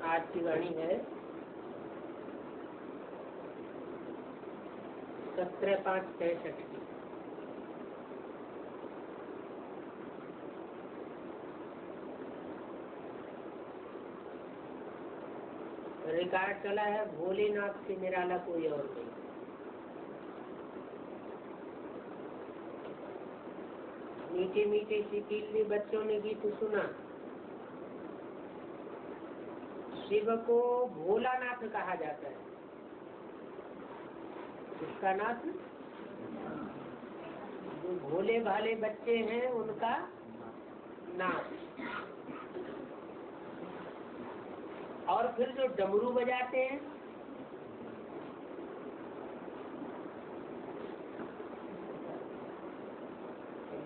आज की वाणी है 17/5/63 की। रिकॉर्ड चला है भोलेनाथ से निराला कोई और नहीं। मीठे मीठे शीतली बच्चों ने गीत सुना। शिव को भोलानाथ कहा जाता है। किसका नाथ? जो भोले भाले बच्चे हैं उनका नाथ। और फिर जो डमरू बजाते हैं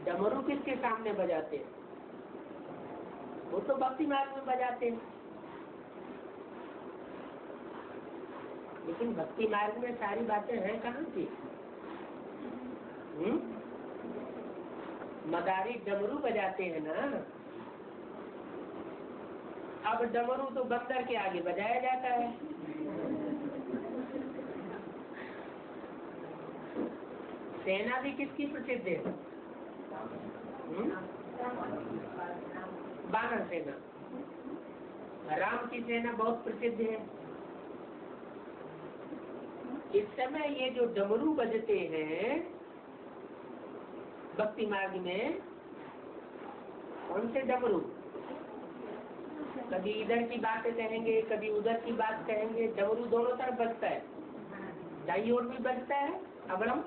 डमरू किसके सामने बजाते हैं? वो तो भक्ति मार्ग में बजाते हैं। लेकिन भक्ति मार्ग में सारी बातें हैं कहाँ की? मदारी डमरू बजाते हैं ना। अब डमरू तो बंदर के आगे बजाया जाता है। सेना भी किसकी प्रसिद्ध है? वानर सेना। राम की सेना बहुत प्रसिद्ध है। इस समय ये जो डमरू बजते हैं भक्ति मार्ग में, कौन से डमरू? कभी इधर की बातें कहेंगे, कभी उधर की बात कहेंगे। डमरू दोनों तरफ बजता है, दाईं ओर भी बजता है अगड़म,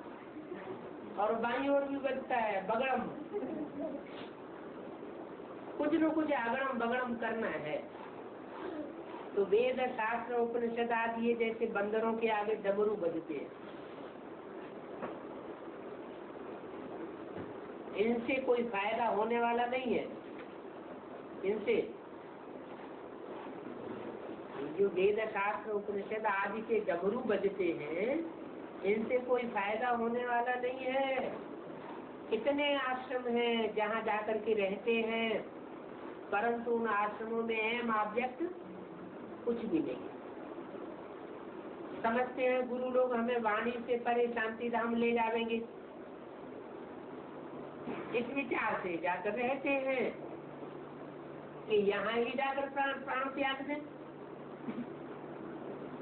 और बाईं ओर भी बजता है बगड़म। कुछ न कुछ अगड़म बगड़म करना है। तो वेद शास्त्र उपनिषद आदि ये जैसे बंदरों के आगे डमरू बजते हैं, इनसे कोई फायदा होने वाला नहीं है। इनसे जो वेद शास्त्र उपनिषद आदि के डमरू बजते हैं, इनसे कोई फायदा होने वाला नहीं है। कितने आश्रम हैं जहाँ जाकर के रहते हैं, परंतु उन आश्रमों में अहम ऑब्जेक्ट कुछ भी नहीं। समझते हैं गुरु लोग हमें वाणी से परे शांति धाम ले जाएंगे, इस विचार से जाकर रहते हैं कि यहाँ ही जाकर प्राण त्याग दें।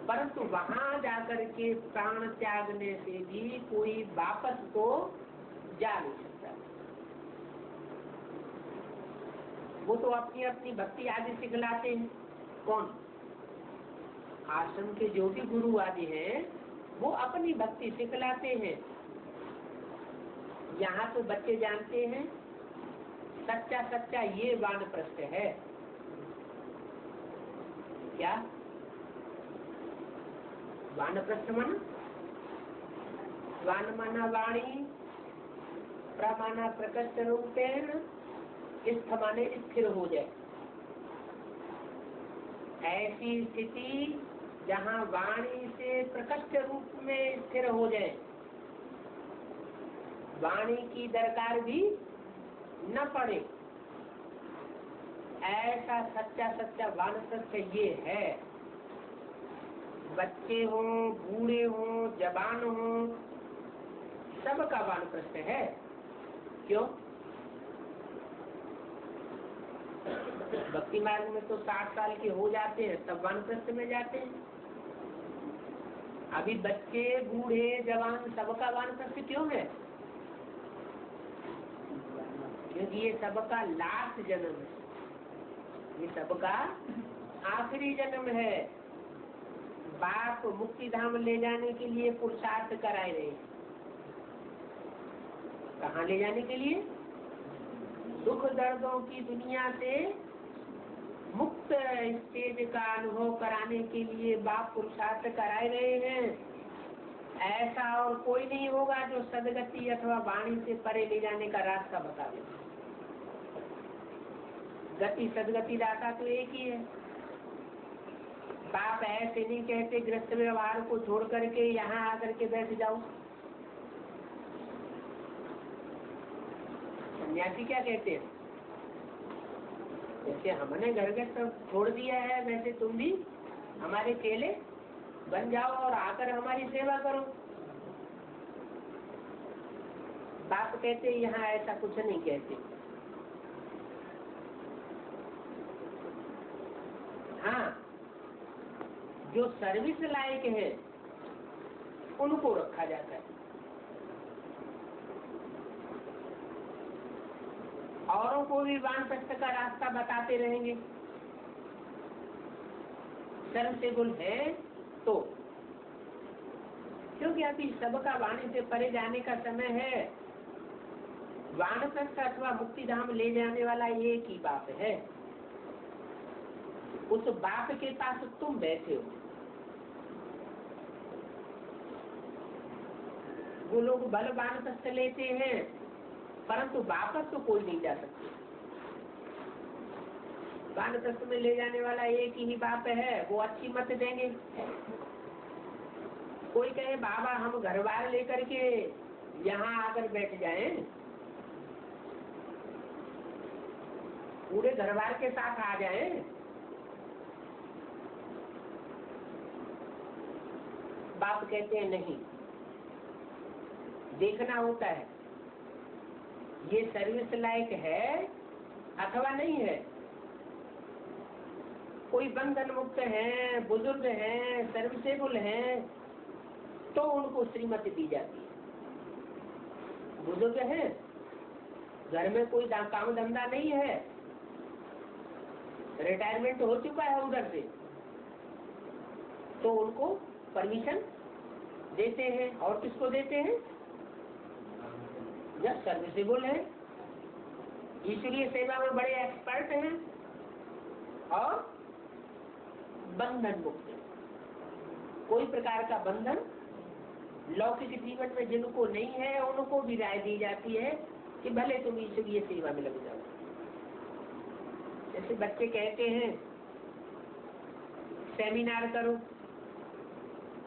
परंतु वहां जाकर के प्राण त्यागने से भी कोई वापस तो जा नहीं सकता। वो तो अपनी अपनी भक्ति आदि सिखलाते हैं। कौन? आश्रम के जो भी गुरु आदि हैं वो अपनी भक्ति सिखलाते हैं। यहाँ तो बच्चे जानते हैं सच्चा सच्चा ये वानप्रस्थ है। क्या वानप्रस्थ माना? वान माना वाणी, प्रमाना प्रकट रूपेण, स्थ माने स्थिर हो जाए। ऐसी स्थिति जहाँ वाणी से प्रकट रूप में स्थिर हो जाए, वाणी की दरकार भी न पड़े, ऐसा सच्चा सच्चा वानप्रस्थ ये है। बच्चे हों, बूढ़े हों, जवान हों, सबका वानप्रस्थ है। क्यों? भक्ति मार्ग में तो 60 साल के हो जाते हैं तब वानप्रस्थ में जाते हैं। अभी बच्चे, बूढ़े, जवान सबका वानप्रस्थ क्यों है? क्योंकि ये सबका लास्ट जन्म है, ये सबका आखिरी जन्म है। बाप मुक्ति धाम ले जाने के लिए पुरुषार्थ कराए रहे। कहाँ ले जाने के लिए? दुख दर्दों की दुनिया से मुक्त स्टेज का अनुभव कराने के लिए बाप पुरुषार्थ कराए रहे हैं। ऐसा और कोई नहीं होगा जो सदगति अथवा वाणी से परे ले जाने का रास्ता बता दे। गति सदगति रास्ता तो एक ही है। बाप ऐसे नहीं कहते गृहस्थ व्यवहार को छोड़ करके यहाँ आकर के बैठ जाओ। सन्यासी क्या कहते हैं? जैसे हमने घर के सब छोड़ दिया है वैसे तुम भी हमारे चेले बन जाओ और आकर हमारी सेवा करो। बाप कहते यहाँ ऐसा कुछ नहीं कहते। हाँ, जो सर्विस लायक है उनको रखा जाता है, औरों को भी वानप्रस्थ का रास्ता बताते रहेंगे। सर्वसेबुल है तो, क्योंकि अभी सबका वाणी से परे जाने का समय है। वानप्रस्थ अथवा मुक्ति धाम ले जाने वाला एक ही बाप है। उस बाप के पास तुम बैठे हो। वो लोग बल वानप्रस्थ लेते हैं परंतु वापस तो कोई नहीं जा सकते। वानप्रस्थ में ले जाने वाला एक ही बाप है, वो अच्छी मत देंगे। कोई कहे बाबा हम घर बार लेकर के यहाँ आकर बैठ जाएं, पूरे घर बार के साथ आ जाएं, बाप कहते हैं नहीं, देखना होता है ये सर्विस लायक है अथवा नहीं है। कोई बंधन मुक्त है, बुजुर्ग है, सर्विसेबल है, तो उनको श्रीमती दी जाती है। बुजुर्ग है, घर में कोई काम धंधा नहीं है, रिटायरमेंट हो चुका है उधर से, तो उनको परमिशन देते हैं। और किसको देते हैं? जब सर्विसेबल है, ईश्वरीय सेवा में बड़े एक्सपर्ट हैं और बंधन मुक्त है। कोई प्रकार का बंधन लौकिक जीवन में जिनको नहीं है, उनको भी राय दी जाती है कि भले तुम ईश्वरीय सेवा में लग जाओ। जैसे बच्चे कहते हैं सेमिनार करो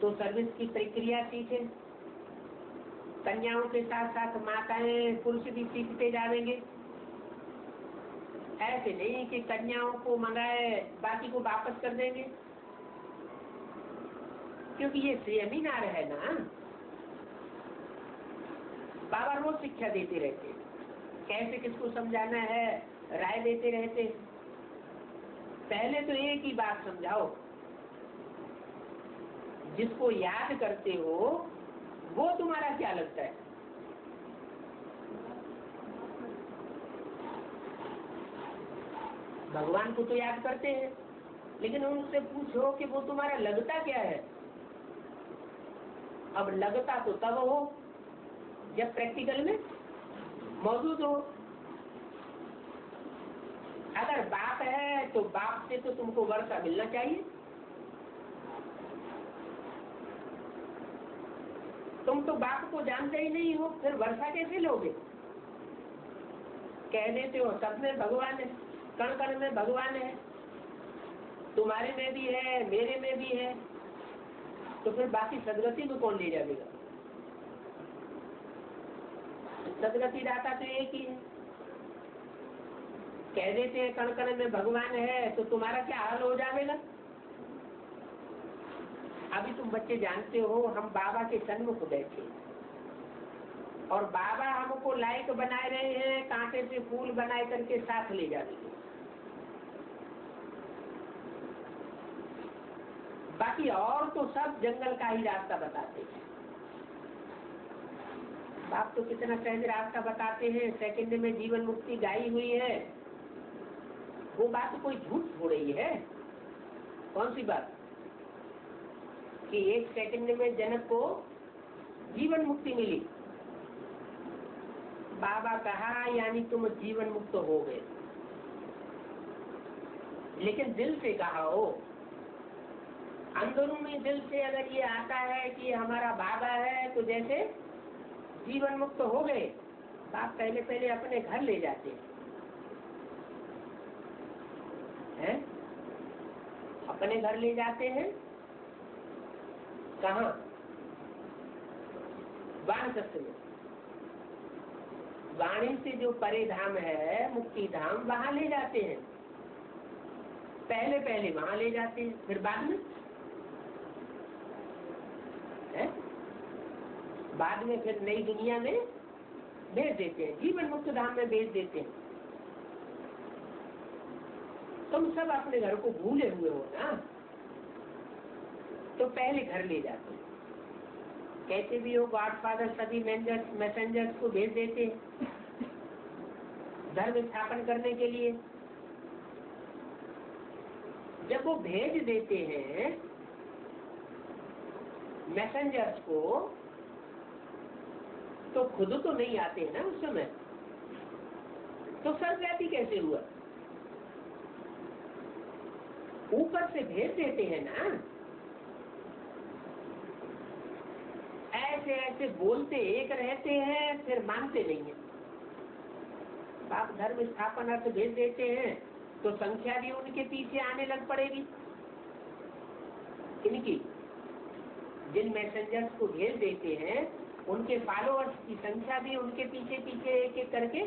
तो सर्विस की प्रक्रिया सीखे, कन्याओं के साथ साथ माताएं पुरुष भी सीखते जाएंगे। ऐसे नहीं कि कन्याओं को मंगाए बाकी को वापस कर देंगे, क्योंकि ये सेमिनार है ना। बाबा रोज शिक्षा देते रहते, कैसे किसको समझाना है राय देते रहते। पहले तो एक ही बात समझाओ, जिसको याद करते हो वो तुम्हारा क्या लगता है? भगवान को तो याद करते हैं, लेकिन उनसे पूछो कि वो तुम्हारा लगता क्या है। अब लगता तो तब हो जब प्रैक्टिकल में मौजूद हो। अगर बाप है तो बाप से तो तुमको वर्षा मिलना चाहिए। तुम तो बाप को जानते ही नहीं हो, फिर वर्षा कैसे लोगे? कह देते हो सब में भगवान है, कण कण में भगवान है, तुम्हारे में भी है, मेरे में भी है, तो फिर बाकी सदगति में कौन ले जाएगा? सदगति दाता तो एक ही है। कह देते हैं कण कण में भगवान है, तो तुम्हारा क्या हाल हो जाएगा? अभी तुम बच्चे जानते हो, हम बाबा के सन्मुख बैठे और बाबा हमको लायक बनाए रहे हैं, कांटे से फूल बनाए करके साथ ले जाते हैं। बाकी और तो सब जंगल का ही रास्ता बताते हैं। बाप तो कितना सहज रास्ता बताते हैं, सेकंड में जीवन मुक्ति गाई हुई है। वो बात कोई झूठ हो रही है? कौन सी बात कि 1 सेकंड में जनक को जीवन मुक्ति मिली? बाबा कहा यानी तुम जीवन मुक्त हो गए, लेकिन दिल से कहा हो। अंदरूनी दिल से अगर ये आता है कि हमारा बाबा है, तो जैसे जीवन मुक्त हो गए। बाप पहले पहले अपने घर ले जाते हैं, अपने घर ले जाते हैं। कहाँ? वानप्रस्थ में। वाणी से जो परे धाम है, मुक्ति धाम, वहां ले जाते हैं। पहले पहले वहां ले जाते हैं, फिर बाद में है? बाद में फिर नई दुनिया में भेज देते हैं, जीवन मुक्त धाम में भेज देते हैं। तुम सब अपने घर को भूले हुए हो ना, तो पहले घर ले जाते हैं। कहते भी हो गॉडफादर सभी मैसेंजर्स को भेज देते हैं धर्म स्थापन करने के लिए। जब वो भेज देते हैं मैसेंजर्स को, तो खुद तो नहीं आते हैं ना उस समय, तो सर्वव्यापी कैसे हुआ? ऊपर से भेज देते हैं ना। ऐसे ऐसे बोलते एक रहते हैं, फिर मानते नहीं है। बाप धर्म स्थापन अर्थ भेज देते हैं, तो संख्या भी उनके पीछे आने लग पड़ेगी। इनकी जिन मैसेंजर्स को भेज देते हैं, उनके फॉलोअर्स की संख्या भी उनके पीछे पीछे एक एक करके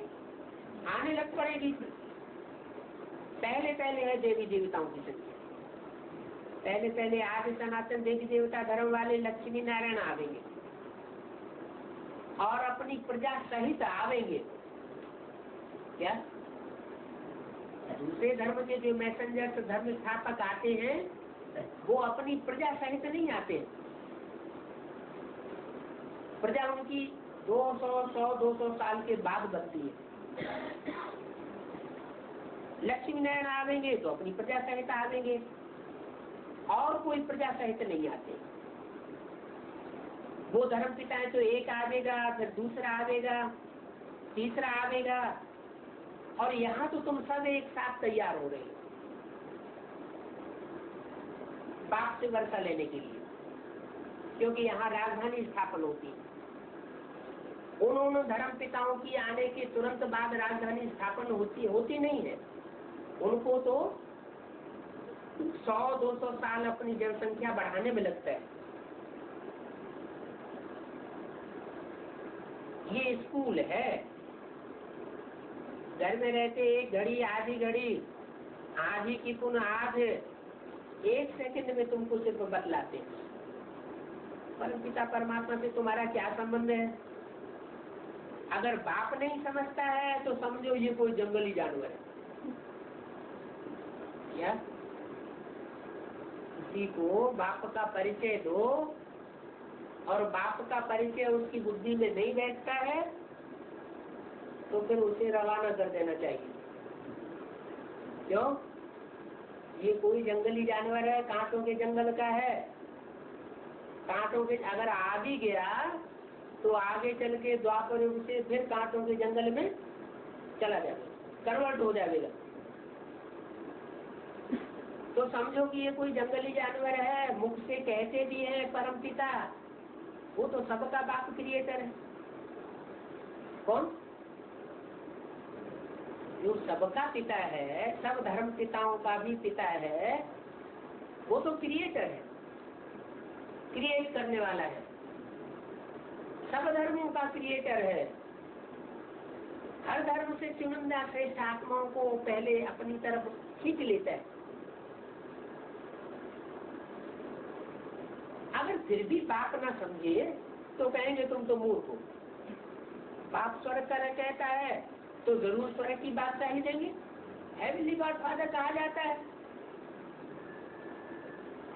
आने लग पड़ेगी। पहले पहले है देवी देवताओं की संख्या। पहले पहले आदि सनातन देवी देवता धर्म वाले लक्ष्मी नारायण आवेंगे और अपनी प्रजा सहित आवेंगे। क्या दूसरे धर्म के जो मैसेंजर्स धर्म स्थापक आते हैं वो अपनी प्रजा सहित नहीं आते। प्रजा उनकी 200 साल के बाद बनती है। लक्ष्मी नारायण आवेंगे तो अपनी प्रजा सहित आवेंगे, और कोई प्रजा सहित नहीं आते। वो धर्म पिता है तो एक आवेगा, फिर दूसरा आवेगा, तीसरा आवेगा, और यहाँ तो तुम सब एक साथ तैयार हो रहे हो बाप से वर्षा लेने के लिए, क्योंकि यहाँ राजधानी स्थापन होती है। उन धर्म पिताओं की आने के तुरंत बाद राजधानी स्थापन होती नहीं है। उनको तो 100-200 साल अपनी जनसंख्या बढ़ाने में लगता है। ये स्कूल है। घर में रहते एक घड़ी आधी घड़ी, आधी की पुनः आध, 1 सेकंड में तुमको सिर्फ बतलाते। परम पिता परमात्मा से तुम्हारा क्या संबंध है? अगर बाप नहीं समझता है तो समझो ये कोई जंगली जानवर है। क्या किसी को बाप का परिचय दो और बाप का परिचय उसकी बुद्धि में नहीं बैठता है तो फिर उसे रवाना कर देना चाहिए। क्यों? ये कोई जंगली जानवर है, कांटों के जंगल का है। कांटों के अगर आ भी गया तो आगे चल के द्वापर युग से फिर कांटों के जंगल में चला जाएगा, कन्वर्ट हो जाएगा। तो समझो कि ये कोई जंगली जानवर है। मुख से कहते भी है परम पिता, वो तो सबका बाप क्रिएटर है। कौन? जो सबका पिता है, सब धर्म पिताओं का भी पिता है, वो तो क्रिएटर है, क्रिएट करने वाला है, सब धर्मों का क्रिएटर है। हर धर्म से चुनिंदा श्रेष्ठ आत्माओं को पहले अपनी तरफ खींच लेता है। अगर फिर भी बाप ना समझे तो कहेंगे तुम तो मूर्ख हो। बाप स्वर्ग का कहता है तो जरूर स्वर्ग की बात ही देंगे। हेवनली गॉड फादर कहा जाता है,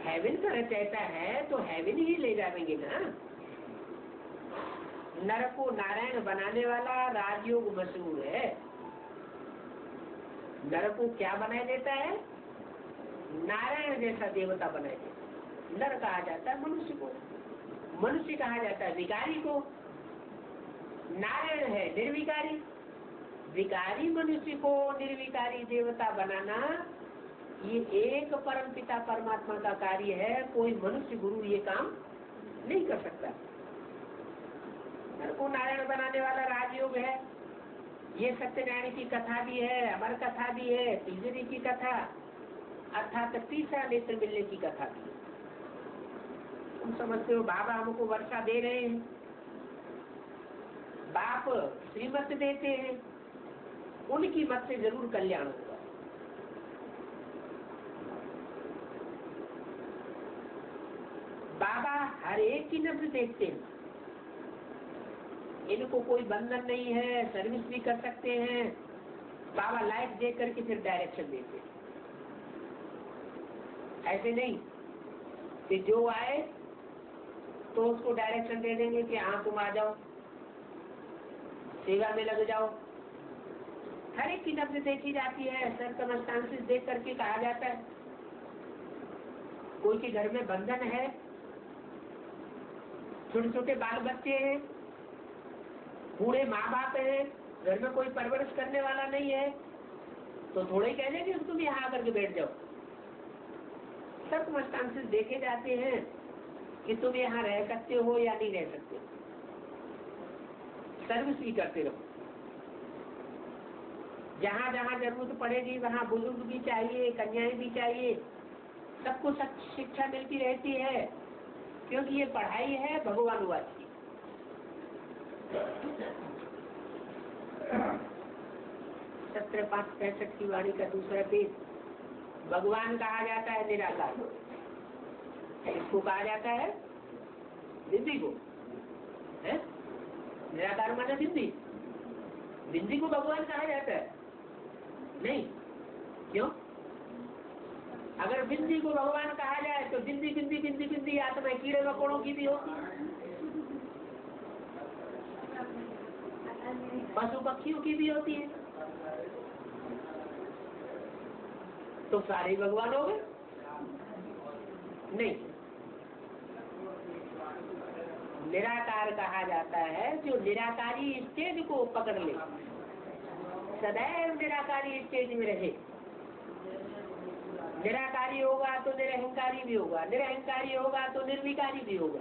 हेवन का कहता है तो हेवन ही ले जाएंगे ना। नर को नारायण बनाने वाला राजयोग मशहूर है। नर को क्या बनाए देता है? नारायण जैसा देवता बनाए देता है। नर कहा जाता है मनुष्य को, मनुष्य कहा जाता है विकारी को। नारायण है निर्विकारी। विकारी मनुष्य को निर्विकारी देवता बनाना ये एक परम पिता परमात्मा का कार्य है। कोई मनुष्य गुरु ये काम नहीं कर सकता। नर को नारायण बनाने वाला राजयोग है। ये सत्यनारायण की कथा भी है, अमर कथा भी है, तीसरी की कथा अर्थात तीसरा नेत्र मिलने की कथा भी है। तुम समझते हो बाबा हमको वर्षा दे रहे हैं, बाप श्रीमत देते हैं, उनकी मत से जरूर कल्याण होगा। बाबा हर एक की नब्ज देखते हैं। इनको कोई बंधन नहीं है, सर्विस भी कर सकते हैं। बाबा लाइट दे करके फिर डायरेक्शन देते हैं। ऐसे नहीं कि जो आए तो उसको डायरेक्शन दे देंगे कि हाँ तुम आ जाओ, सेवा में लग जाओ। हर एक की नब्ज देखी जाती है, सर्कमस्टांसेस देख करके कहा जाता है। कोई के घर में बंधन है, छोटे छोटे बाल बच्चे हैं, बूढ़े माँ बाप हैं, घर में कोई परवरिश करने वाला नहीं है, तो थोड़े ही कह देंगे तुम यहाँ आकर के बैठ जाओ। सर्कमस्टांसेस देखे जाते हैं कि तुम यहाँ रह सकते हो या नहीं रह सकते। सर्विस भी करते रहो। जहाँ जहाँ जरूरत पड़ेगी वहाँ बुजुर्ग भी चाहिए, कन्याएं भी चाहिए, सबको शिक्षा मिलती रहती है, क्योंकि ये पढ़ाई है भगवानुवाद की। 17:5-65 की वाणी का दूसरा पेज। भगवान कहा जाता है निराकार, इसको कहा जाता है बिंदी को है। निराकार माने बिंदी, बिंदी को भगवान कहा जाता है नहीं। क्यों? अगर बिंदी को भगवान कहा जाए तो बिंदी बिंदी बिंदी बिंदी आत्मा कीड़े मकोड़ों की भी होती है, पशु पक्षियों की भी होती है। तो सारे भगवान हो गए? नहीं, निराकार कहा जाता है जो निराकारी स्टेज को पकड़ ले, सदैव निराकारी स्टेज में रहे। निराकारी होगा तो निरहंकारी भी होगा, निरहंकारी होगा तो निर्विकारी भी होगा।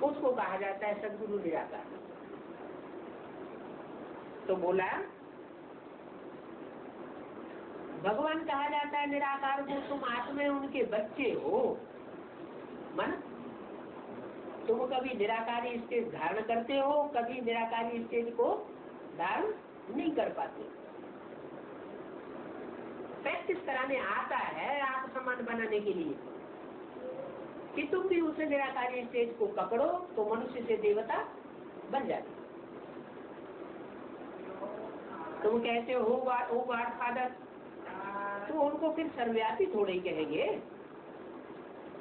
उसको कहा जाता है सद्गुरु निराकार। तो बोला भगवान कहा जाता है निराकार को, तुम आत्मा उनके बच्चे हो। मन तुम कभी निराकारी स्टेज धारण करते हो, कभी निराकारी स्टेज को धारण नहीं कर पाते। प्रैक्टिस कराने आता है आप समान बनाने के लिए कि तुम भी उसे निराकारी स्टेज को पकड़ो तो मनुष्य से देवता बन जाते। तुम कहते हो गॉड फादर, तो उनको फिर सर्वव्यापी थोड़े ही कहेंगे।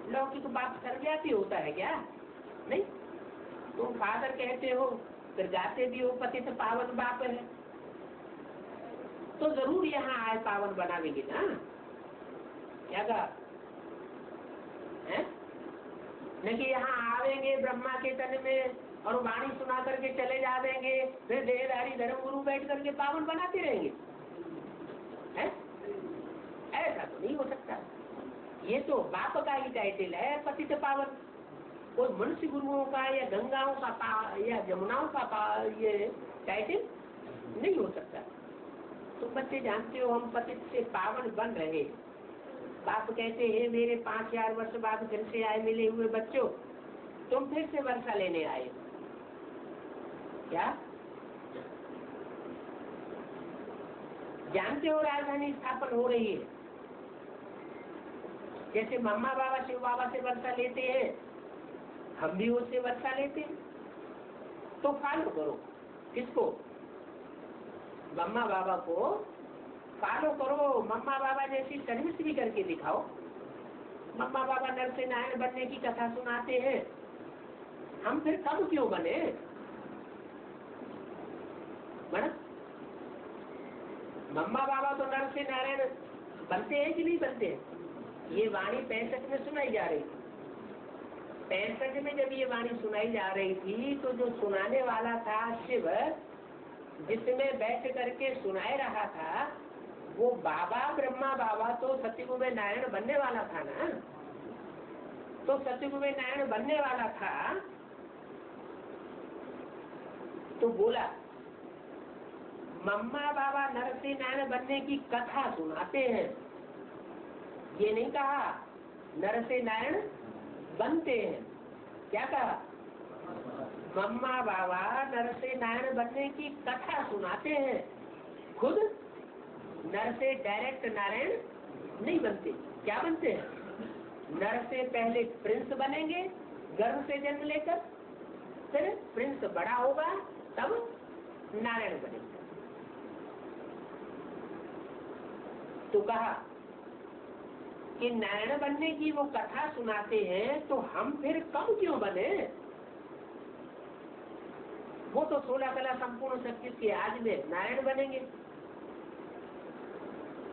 लौकिक बाप सर्वव्यापी होता है क्या? नहीं। तुम फादर कहते हो, फिर गाते भी हो पतित पावन बाप है, तो जरूर यहाँ आए पावन बनावेंगे ना। क्या कहा है? न कि यहाँ आवेंगे ब्रह्मा के तन में और वाणी सुना करके चले जावेंगे, फिर देहधारी धर्म गुरु बैठ करके पावन बनाते रहेंगे। है? ऐसा तो नहीं हो सकता। ये तो बाप का ही टाइटल है पतित पावन। कोई मनुष्य गुरुओं का या गंगाओं का या जमुनाओं का ये टाइटल नहीं हो सकता। तो बच्चे जानते हो हम पतित से पावन बन रहे। बाप कहते हैं मेरे 5000 वर्ष बाद फिर से आए मिले हुए बच्चों, तुम फिर से वर्षा लेने आए। क्या जानते हो राजधानी स्थापन हो रही है। जैसे मम्मा बाबा शिव बाबा से वर्षा लेते हैं, हम भी उससे वर्षा लेते हैं। तो फॉलो करो। किसको? मम्मा बाबा को फॉलो करो। मम्मा बाबा जैसी सर्विस भी करके दिखाओ। मम्मा बाबा नर से नारायण बनने की कथा सुनाते हैं, हम फिर कम क्यों बने? बना? मम्मा बाबा तो नर से नारायण बनते हैं कि नहीं बनते हैं? ये वाणी 65 में सुनाई जा रही थी। 65 में जब ये वाणी सुनाई जा रही थी तो जो सुनाने वाला था शिव, जिसमें बैठ करके सुनाए रहा था, वो बाबा ब्रह्मा बाबा तो सतयुग में नारायण बनने वाला था ना। तो सतयुग में नारायण बनने वाला था तो बोला मम्मा बाबा नर से नारायण बनने की कथा सुनाते हैं। ये नहीं कहा नर से नारायण बनते हैं। क्या कहा? मम्मा बाबा नर से नारायण बनने की कथा सुनाते हैं, खुद नर से डायरेक्ट नारायण नहीं बनते। क्या बनते हैं? नर से पहले प्रिंस बनेंगे गर्भ से जन्म लेकर, फिर प्रिंस बड़ा होगा तब नारायण बनेंगे। तो कहा कि नारायण बनने की वो कथा सुनाते हैं तो हम फिर कम क्यों बने? वो तो 16 कला संपूर्ण शक्ति के आज में नारायण बनेंगे।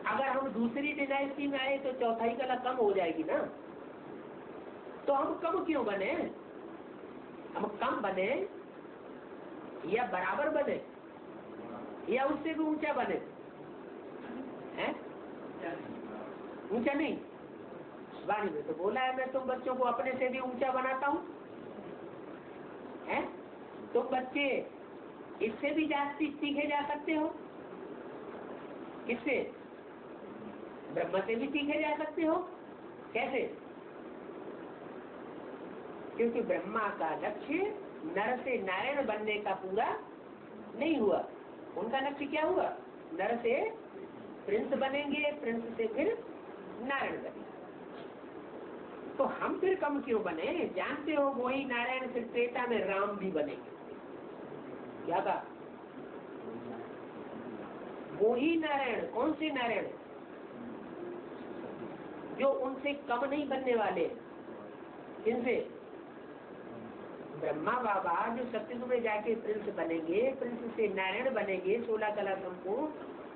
अगर हम दूसरी डिनाइस्टी में आए तो चौथाई कला कम हो जाएगी ना। तो हम कम क्यों बने? हम कम बने या बराबर बने या उससे भी ऊंचा बने? हैं? ऊंचा नहीं। वाणी में तो बोला है मैं तुम बच्चों को अपने से भी ऊंचा बनाता हूँ। तुम बच्चे इससे भी जास्ती सीखे जा सकते हो। किससे? ब्रह्मा से भी सीखे जा सकते हो। कैसे? क्योंकि ब्रह्मा का लक्ष्य नर से नारायण बनने का पूरा नहीं हुआ। उनका लक्ष्य क्या हुआ? नर से प्रिंस बनेंगे, प्रिंस से फिर नारायण बनेंगे। तो हम फिर कम क्यों बने? जानते हो वही नारायण फिर त्रेता में राम भी बनेंगे। क्या कहा? वो ही नारायण। कौन से नारायण? जो उनसे कम नहीं बनने वाले। किनसे? ब्रह्मा बाबा जो सत्ययुग में जाके प्रिंस बनेंगे, प्रिंस से नारायण बनेंगे 16 कला संपूर्ण,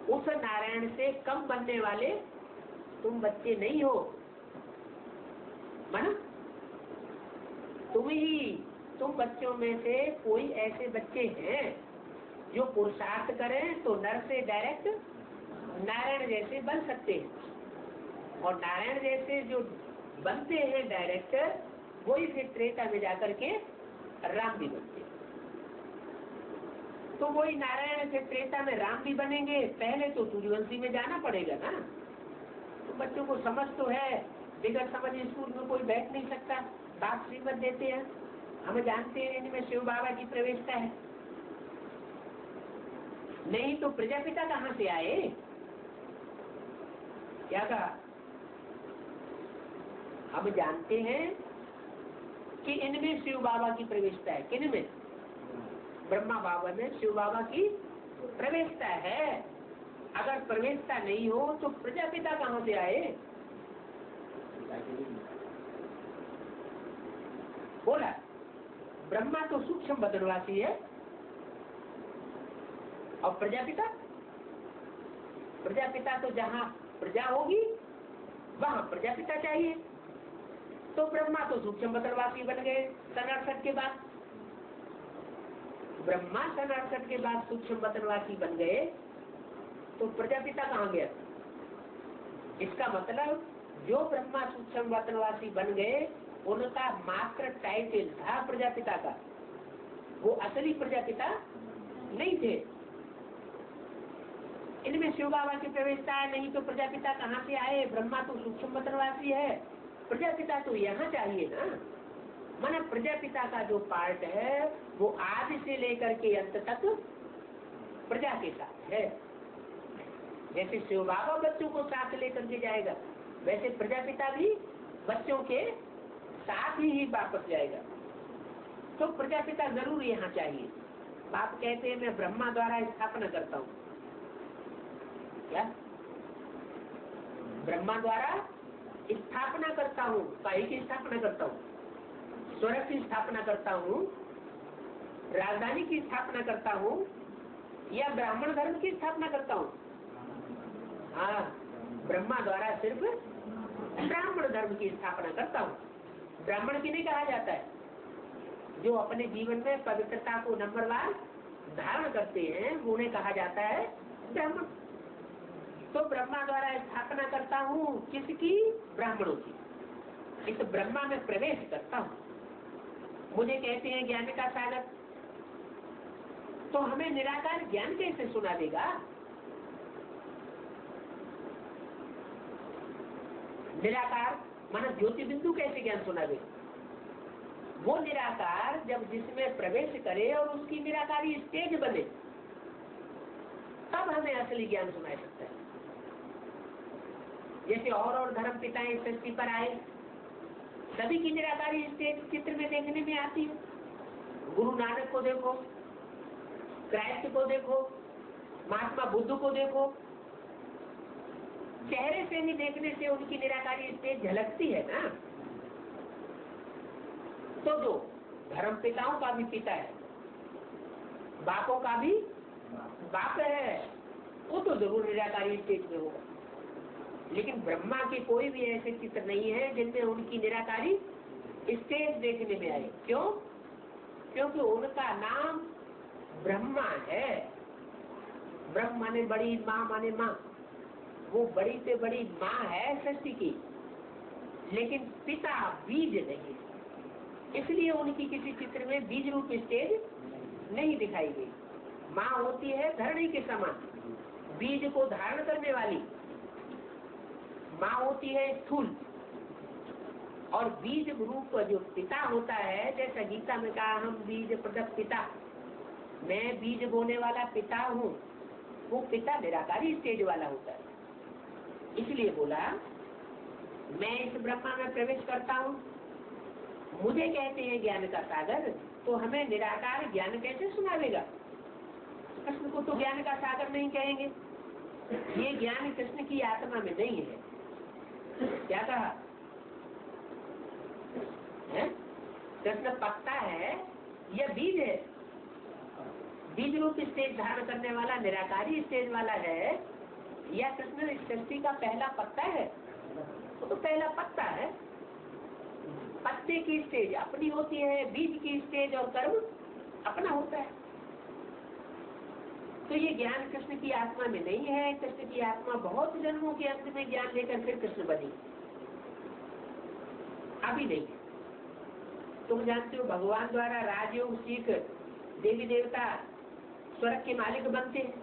उस नारायण से कम बनने वाले तुम बच्चे नहीं हो। माना तुम बच्चों में से कोई ऐसे बच्चे हैं जो पुरुषार्थ करें तो नर से डायरेक्ट नारायण जैसे बन सकते हैं, और नारायण जैसे जो बनते हैं डायरेक्ट, वही फिर त्रेता में जाकर के राम भी बनते हैं। तो वही नारायण से त्रेता में राम भी बनेंगे। पहले तो सूर्यवंशी में जाना पड़ेगा ना। तो बच्चों को समझ तो है, बिगड़ समझ स्कूल में कोई बैठ नहीं सकता। बाप श्रीमत देते हैं, हम जानते हैं इनमें शिव बाबा की प्रवेशता है। नहीं तो प्रजापिता कहाँ से आए? क्या कहा? हम जानते हैं कि इनमें शिव बाबा की प्रवेशता है। किनमें? ब्रह्मा बाबा में शिव बाबा की प्रवेशता है। अगर प्रवेशता नहीं हो तो प्रजापिता कहाँ से आए? बोला ब्रह्मा तो सूक्ष्म बदनवासी है, और प्रजापिता तो जहाँ प्रजा होगी वहाँ प्रजापिता चाहिए। तो ब्रह्मा तो सूक्ष्म बदनवासी बन गए 67 के बाद। ब्रह्मा 67 के बाद सूक्ष्म बदनवासी बन गए, तो प्रजापिता कहाँ गया? इसका मतलब जो ब्रह्मा सूक्ष्म बदनवासी बन गए उनका मात्र टाइटल था प्रजापिता का, वो असली प्रजापिता नहीं थे। इनमें शिव बाबा की प्रवेशता है, नहीं तो प्रजापिता कहाँ से आए? ब्रह्मा तो सूक्ष्म बदनवासी है, प्रजापिता तो यहाँ चाहिए ना। माना प्रजापिता का जो पार्ट है वो आदि से लेकर के अंत तक प्रजा के साथ है। जैसे शिव बाबा बच्चों को साथ लेकर के जाएगा, वैसे प्रजापिता भी बच्चों के साथ ही वापस जाएगा। तो प्रजापिता जरूर यहाँ चाहिए। बाप कहते हैं मैं ब्रह्मा द्वारा स्थापना करता हूँ। क्या? ब्रह्मा द्वारा स्थापना करता हूँ। काई की स्थापना करता हूँ? स्वर्ग की स्थापना करता हूँ, राजधानी की स्थापना करता हूँ, या ब्राह्मण धर्म की स्थापना करता हूँ? हाँ, ब्रह्मा द्वारा सिर्फ ब्राह्मण धर्म की स्थापना करता हूँ। ब्राह्मण किन्हें कहा जाता है? जो अपने जीवन में पवित्रता को नंबरवार धारण करते हैं, उन्हें कहा जाता है ब्राह्मण। तो ब्रह्मा द्वारा स्थापना करता हूँ किसकी? ब्राह्मणों की। इस ब्रह्मा में प्रवेश करता हूँ। मुझे कहते हैं ज्ञान का सागर, तो हमें निराकार ज्ञान कैसे सुना देगा? निराकार माना ज्योति बिंदु कैसे ज्ञान सुना दे? वो निराकार जब जिसमें प्रवेश करे और उसकी निराकारी स्टेज बने, तब हमें असली ज्ञान सुनाई सकता है। जैसे और धर्म पिताएं सृष्टि पर आए, सभी की निराकारी स्टेज चित्र में देखने में आती है। गुरु नानक को देखो, क्राइस्ट को देखो, महात्मा बुद्ध को देखो, चेहरे से ही देखने से उनकी निराकारी स्टेज झलकती है ना। तो जो धर्म पिताओं का भी पिता है, बापों का भी बाप है, वो तो जरूर निराकारी स्टेज में होगा। लेकिन ब्रह्मा के कोई भी ऐसे चित्र नहीं है जिनमें उनकी निराकारी स्टेज देखने में आए। क्यों? क्योंकि उनका नाम ब्रह्मा है। ब्रह्म माने बड़ी, माँ माने माँ। वो बड़ी से बड़ी माँ है सृष्टि की, लेकिन पिता बीज नहीं, इसलिए उनकी किसी चित्र में बीज रूप स्टेज नहीं दिखाई गई। माँ होती है धरणी के समान, बीज को धारण करने वाली। माँ होती है स्थूल, और बीज रूप जो पिता होता है, जैसा गीता में कहा हम बीज प्रदत्त पिता, मैं बीज बोने वाला पिता हूँ, वो पिता निराकारी स्टेज वाला होता है। इसलिए बोला मैं इस ब्रह्मा में प्रवेश करता हूँ। मुझे कहते हैं ज्ञान का सागर, तो हमें निराकार ज्ञान कैसे सुनावेगा? कृष्ण को तो ज्ञान का सागर नहीं कहेंगे, ये ज्ञान कृष्ण की आत्मा में नहीं है। क्या कहा है? कृष्ण पत्ता है या बीज है? बीज रूप स्टेज धारण करने वाला निराकारी स्टेज वाला है, या कृष्ण इस सृष्टि का पहला पत्ता है? वो तो पहला पत्ता है। पत्ते की स्टेज अपनी होती है, बीज की स्टेज और कर्म अपना होता है। तो ये ज्ञान कृष्ण की आत्मा में नहीं है। कृष्ण की आत्मा बहुत जन्मों के अंत में ज्ञान लेकर फिर कृष्ण बनी, अभी नहीं। तुम जानते हो भगवान द्वारा राजयोग सीख देवी देवता स्वर्ग के मालिक बनते हैं।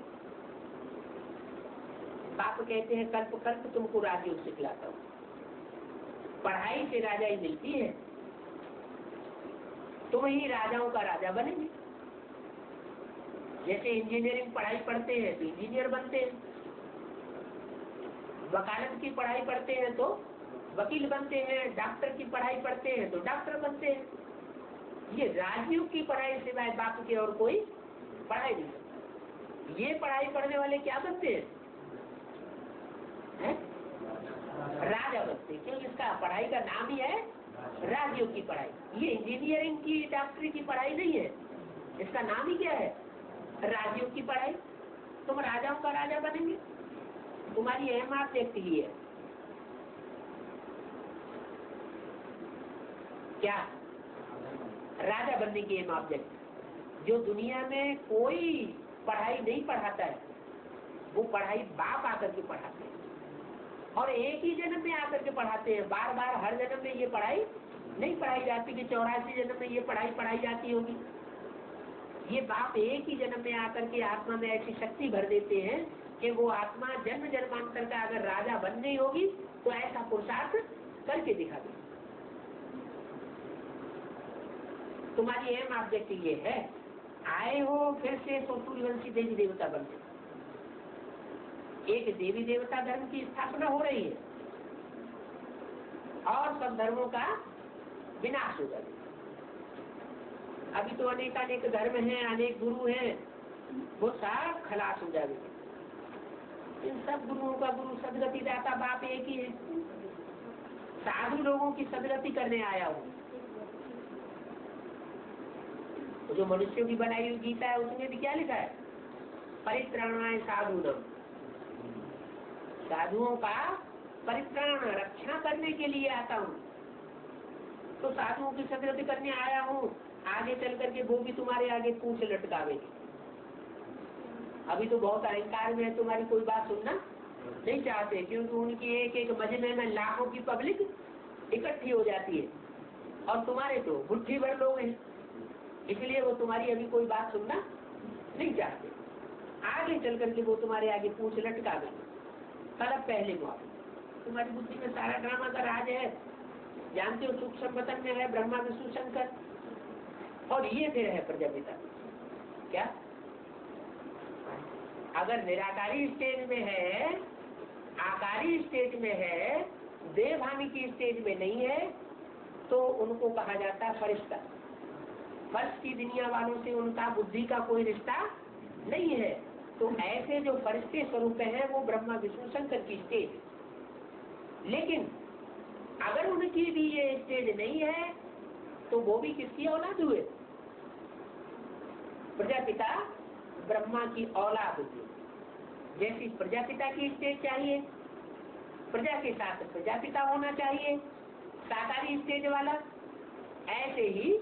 बाप कहते हैं कल्प कल्प तुमको राजयोग सिखलाता हूँ। पढ़ाई से राजा ही मिलती है, तुम ही राजाओं का राजा बनेंगे। जैसे इंजीनियरिंग पढ़ाई पढ़ते हैं तो इंजीनियर बनते हैं, वकालत की पढ़ाई पढ़ते हैं तो वकील बनते हैं, डॉक्टर की पढ़ाई पढ़ते हैं तो डॉक्टर बनते हैं। ये राजयोग की पढ़ाई सिवाय बाप की और कोई पढ़ाई नहीं। ये पढ़ाई पढ़ने वाले क्या बनते हैं? राजा बनते हैं। क्यों? इसका पढ़ाई का नाम ही है राजयोग की पढ़ाई। ये इंजीनियरिंग की डॉक्टरी की पढ़ाई नहीं है, इसका नाम ही क्या है? राजयोग की पढ़ाई। तुम राजाओं का राजा बनेंगे, तुम्हारी अहम ऑब्जेक्ट ही है क्या? राजा बनने की अहम ऑब्जेक्ट। जो दुनिया में कोई पढ़ाई नहीं पढ़ाता है, वो पढ़ाई बाप आकर के पढ़ाते हैं, और एक ही जन्म में आकर के पढ़ाते हैं। बार बार हर जन्म में ये पढ़ाई नहीं पढ़ाई जाती कि 84 जन्म में ये पढ़ाई पढ़ाई जाती होगी। ये बाप एक ही जन्म में आकर के आत्मा में ऐसी शक्ति भर देते हैं कि वो आत्मा जन्म जन्मांतर का अगर राजा बन गई होगी तो ऐसा पुरुषार्थ करके दिखा दे। तुम्हारी अहम ऑब्जेक्ट ये है, आए हो फिर से तो सूर्यवंशी देवी देवता बनते। एक देवी देवता धर्म की स्थापना हो रही है और सब धर्मों का विनाश हो जाए। अभी तो अनेक धर्म हैं, अनेक गुरु हैं, वो सब खलास हो जाएंगे। इन सब गुरुओं का गुरु सदगति दाता बाप एक ही है। साधु लोगों की सदगति करने आया हूँ। तो जो मनुष्यों की बनाई हुई गीता है उसमें भी क्या लिखा है? परित्राणाय साधुनाम। साधुओं का परित्राण रक्षा करने के लिए आता हूँ। तो साधुओं की सदगति करने आया हूँ, आगे चल करके वो भी तुम्हारे आगे पूंछ लटकावेगी। अभी तो बहुत अहंकार में है, तुम्हारी कोई बात सुनना नहीं चाहते, क्योंकि उनकी एक एक मजमे में लाखों की पब्लिक इकट्ठी हो जाती है और तुम्हारे तो मुट्ठी भर लोग हैं, इसलिए वो तुम्हारी अभी कोई बात सुनना नहीं चाहते। आगे चल करके वो तुम्हारे आगे पूंछ लटकावेगी। तलब पहले मुआवजा। तुम्हारी बुद्धि में सारा ड्रामा का राज है। जानते हो सूक्ष्म वतन में है ब्रह्मा विष्णु शंकर, और ये फिर है प्रजापिता। क्या अगर निराकारी स्टेज में है, आकारी स्टेज में है, देवभानी की स्टेज में नहीं है, तो उनको कहा जाता है फरिश्ता। फर्श की दुनिया वालों से उनका बुद्धि का कोई रिश्ता नहीं है। तो ऐसे जो फरिश्ते स्वरूप हैं वो ब्रह्मा विष्णु शंकर की स्टेज है। लेकिन अगर उनकी भी ये स्टेज नहीं है तो वो भी किसकी औलाद हुए? प्रजापिता ब्रह्मा की औलाद हुई। जैसी प्रजापिता की स्टेज चाहिए, प्रजा के साथ प्रजापिता होना चाहिए, साकारी स्टेज वाला, ऐसे ही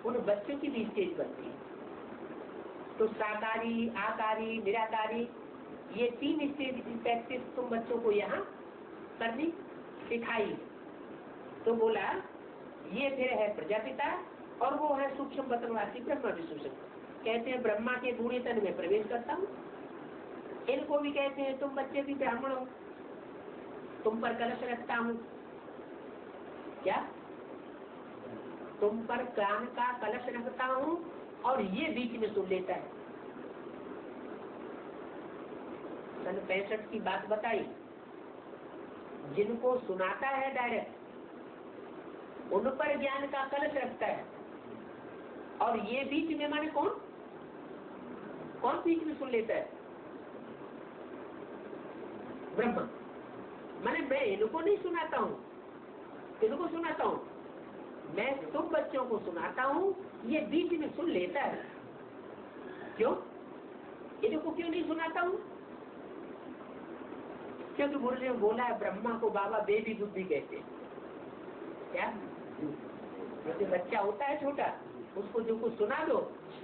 उन बच्चों की भी स्टेज बनती है। तो साकारी, आकारी, निराकारी, ये 3 स्टेज की प्रैक्टिस तुम बच्चों को यहाँ करनी सिखाई। तो बोला ये फिर है प्रजापिता और वो है सूक्ष्म वतनवासी ब्रह्मा विष्णु शंकर। कहते हैं ब्रह्मा के बूढ़े तन में प्रवेश करता हूँ। इनको भी कहते हैं तुम बच्चे भी ब्राह्मण हो, तुम पर कलश रखता हूँ। क्या? तुम पर ज्ञान का कलश रखता हूँ और ये बीच में सुन लेता है। सन 65 की बात बताई। जिनको सुनाता है डायरेक्ट उन पर ज्ञान का कलश रखता है, और ये बीच में माने कौन कौन बीच में सुन लेता है? ब्रह्मा। मैंने मैं इनको नहीं सुनाता हूँ, इनको सुनाता हूँ, मैं तुम बच्चों को सुनाता हूँ, ये बीच में सुन लेता है। क्यों? इनको क्यों नहीं सुनाता हूँ? क्योंकि गुरु ने बोला है ब्रह्मा को बाबा बेबी बुद्धि कहते हैं। क्या? क्योंकि बच्चा होता है छोटा, उसको जो कुछ सुना दो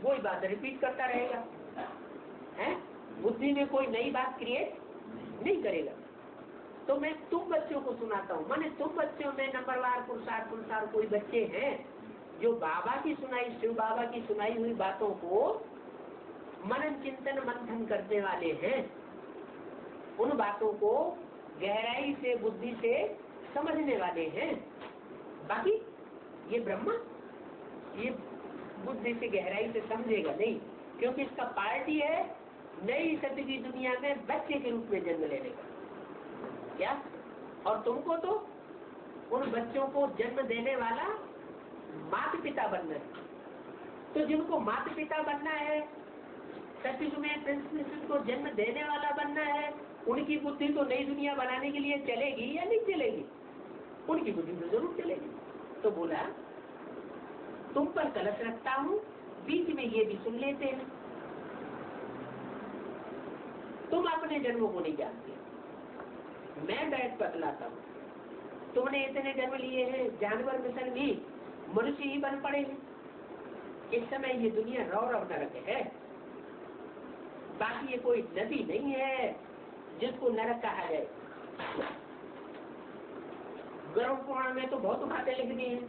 वही बात रिपीट करता रहेगा, है? बुद्धि में कोई नई बात क्रिएट नहीं करेगा। तो मैं तुम बच्चों को सुनाता हूँ, माने तुम बच्चों में नंबरवार पुरुषार्थ कोई बच्चे हैं जो बाबा की सुनाई, शिव बाबा की सुनाई हुई बातों को मनन चिंतन मंथन करने वाले हैं, उन बातों को गहराई से बुद्धि से समझने वाले हैं। बाकी ये ब्रह्मा ये बुद्धि से गहराई से समझेगा नहीं, क्योंकि इसका पार्टी है नई सदी की दुनिया में बच्चे के रूप में जन्म लेने का। क्या? और तुमको तो उन बच्चों को जन्म देने वाला माता पिता बनना है। तो जिनको माता पिता बनना है, सतयुग में प्रिंस को जन्म देने वाला बनना है, उनकी बुद्धि तो नई दुनिया बनाने के लिए चलेगी या नहीं चलेगी? उनकी बुद्धि तो जरूर चलेगी। तो बोला तुम पर कलश रखता हूँ, बीच में ये भी सुन लेते हैं। तुम अपने जन्मों को नहीं जानते, मैं बैठ बतलाता हूँ। तुमने इतने जन्म लिए हैं, जानवर मिशन भी मनुष्य ही बन पड़े हैं। इस समय ये दुनिया रौरव नरक है, बाकी ये कोई नदी नहीं है जिसको नरक कहा जाए। गरुड़ पुराण में तो बहुत बातें लिख दी हैं।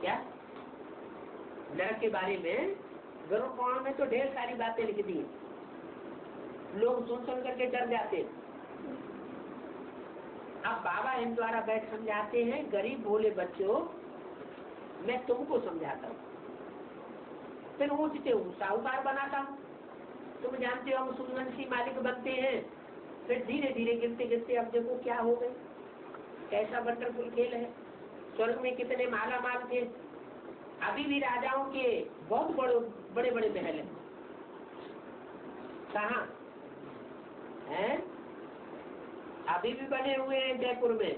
क्या? नरक के बारे में गरुड़ पुराण में तो ढेर सारी बातें लिख दी हैं। लोग सुन करके डर जाते हैं। अब बाबा इन द्वारा बैठ समझाते हैं, गरीब भोले बच्चों मैं तुमको समझाता हूँ, फिर ऊंचते हूँ साहूकार बनाता हूँ। तुम जानते हो हम सूर्यवंशी मालिक बनते हैं, फिर धीरे धीरे गिरते गिरते अब देखो क्या हो गए। कैसा वंडरफुल खेल है। स्वर्ग में कितने माला माल थे, अभी भी राजाओं के बहुत बड़े बड़े महल हैं। कहाँ हैं? अभी भी बने हुए हैं जयपुर में।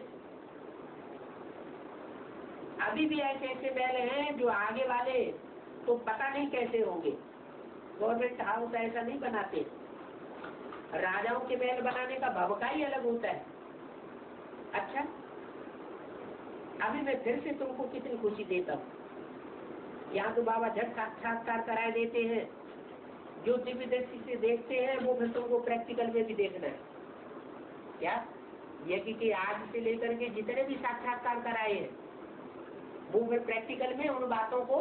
अभी भी ऐसे ऐसे महल हैं जो आगे वाले तो पता नहीं कैसे होंगे। गवर्नमेंट हाउस ऐसा नहीं बनाते। राजाओं के महल बनाने का भवका ही अलग होता है। अच्छा, अभी मैं फिर से तुमको कितनी खुशी देता हूँ। यहाँ तो बाबा झट साक्षात्कार कराए देते हैं। जो दिव्य दृष्टि से देखते हैं वो फिर तुमको प्रैक्टिकल में भी देखना है। क्या? ये कि आज से लेकर के जितने भी साक्षात्कार कराए हैं वो फिर प्रैक्टिकल में उन बातों को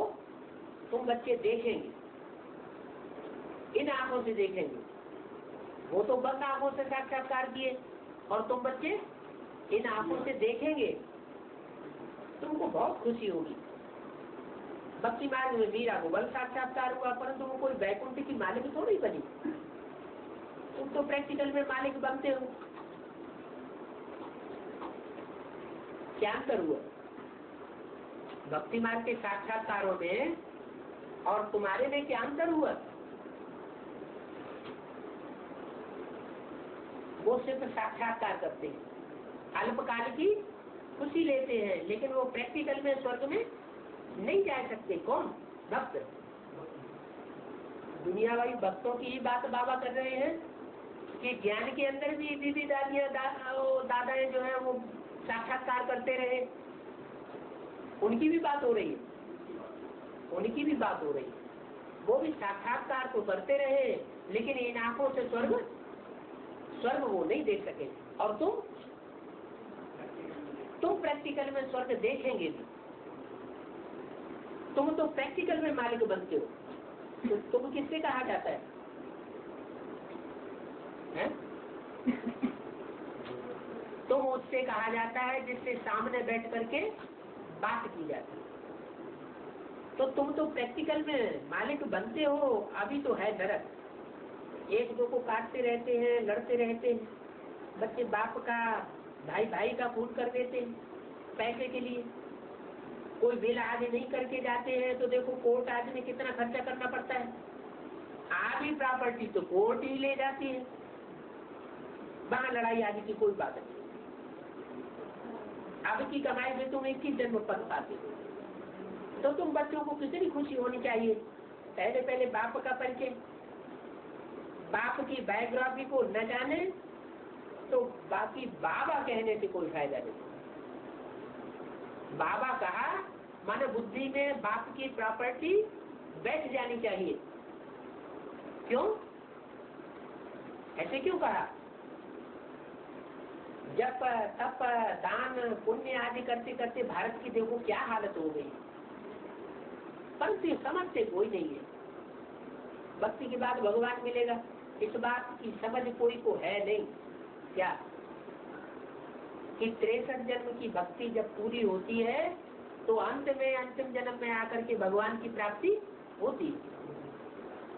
तुम बच्चे देखेंगे, इन आंखों से देखेंगे। वो तो बंद आंखों से साक्षात्कार किए और तुम बच्चे इन आंखों से देखेंगे, तुमको बहुत खुशी होगी। भक्ति मार्ग में मीरा को बल साक्षात्कार हुआ, परंतु वो कोई वैकुंठ की मालिक थोड़ी बनी। तुम तो प्रैक्टिकल में मालिक बनते हो। क्या अंतर हुआ भक्ति मार्ग के साक्षात्कारों में और तुम्हारे में? क्या अंतर हुआ? वो सिर्फ साक्षात्कार करते हैं, अल्पकाल की खुशी लेते हैं, लेकिन वो प्रैक्टिकल में स्वर्ग में नहीं जा सकते। कौन? भक्त। दुनिया वाली भक्तों की ही बात बाबा कर रहे हैं कि ज्ञान के अंदर भी दीदी दादियां दादाएं जो है वो साक्षात्कार करते रहे। उनकी भी बात हो रही है, उनकी भी बात हो रही है। वो भी साक्षात्कार तो करते रहे, लेकिन इन आंखों से स्वर्ग वो नहीं देख सके। और तुम प्रैक्टिकल में स्वर्ग देखेंगे भी। तुम तो प्रैक्टिकल में मालिक बनते हो। तो तुम किससे कहा जाता है? तुम उससे कहा जाता है जिससे सामने बैठ करके बात की जाती है। तो तुम तो प्रैक्टिकल में मालिक बनते हो। अभी तो है नरक। एक दो को काटते रहते हैं, लड़ते रहते हैं। बच्चे बाप का, भाई का खून कर देते हैं पैसे के लिए। कोई बिल आज नहीं करके जाते हैं तो देखो कोर्ट आज में कितना खर्चा करना पड़ता है। आज सारी प्रॉपर्टी तो कोर्ट ही ले जाती है, वहां लड़ाई आदि की कोई बात नहीं। अब की कमाई में तुम 21 जन्म पद पाते हो, तो तुम बच्चों को कितनी खुशी होनी चाहिए। पहले पहले बाप का परिचय, बाप की बायोग्राफी को न जाने तो बाकी बाबा कहने से कोई फायदा नहीं। बाबा कहा माने बुद्धि में बाप की प्रॉपर्टी बैठ जानी चाहिए। क्यों ऐसे क्यों कहा? जब तप दान पुण्य आदि करते करते भारत की देखो क्या हालत हो गई, परंतु समझते कोई नहीं है। भक्ति के बाद भगवान मिलेगा इस बात की समझ कोई को है नहीं। क्या कि 63 जन्म की भक्ति जब पूरी होती है तो अंत में अंतिम जन्म में आकर के भगवान की प्राप्ति होती है।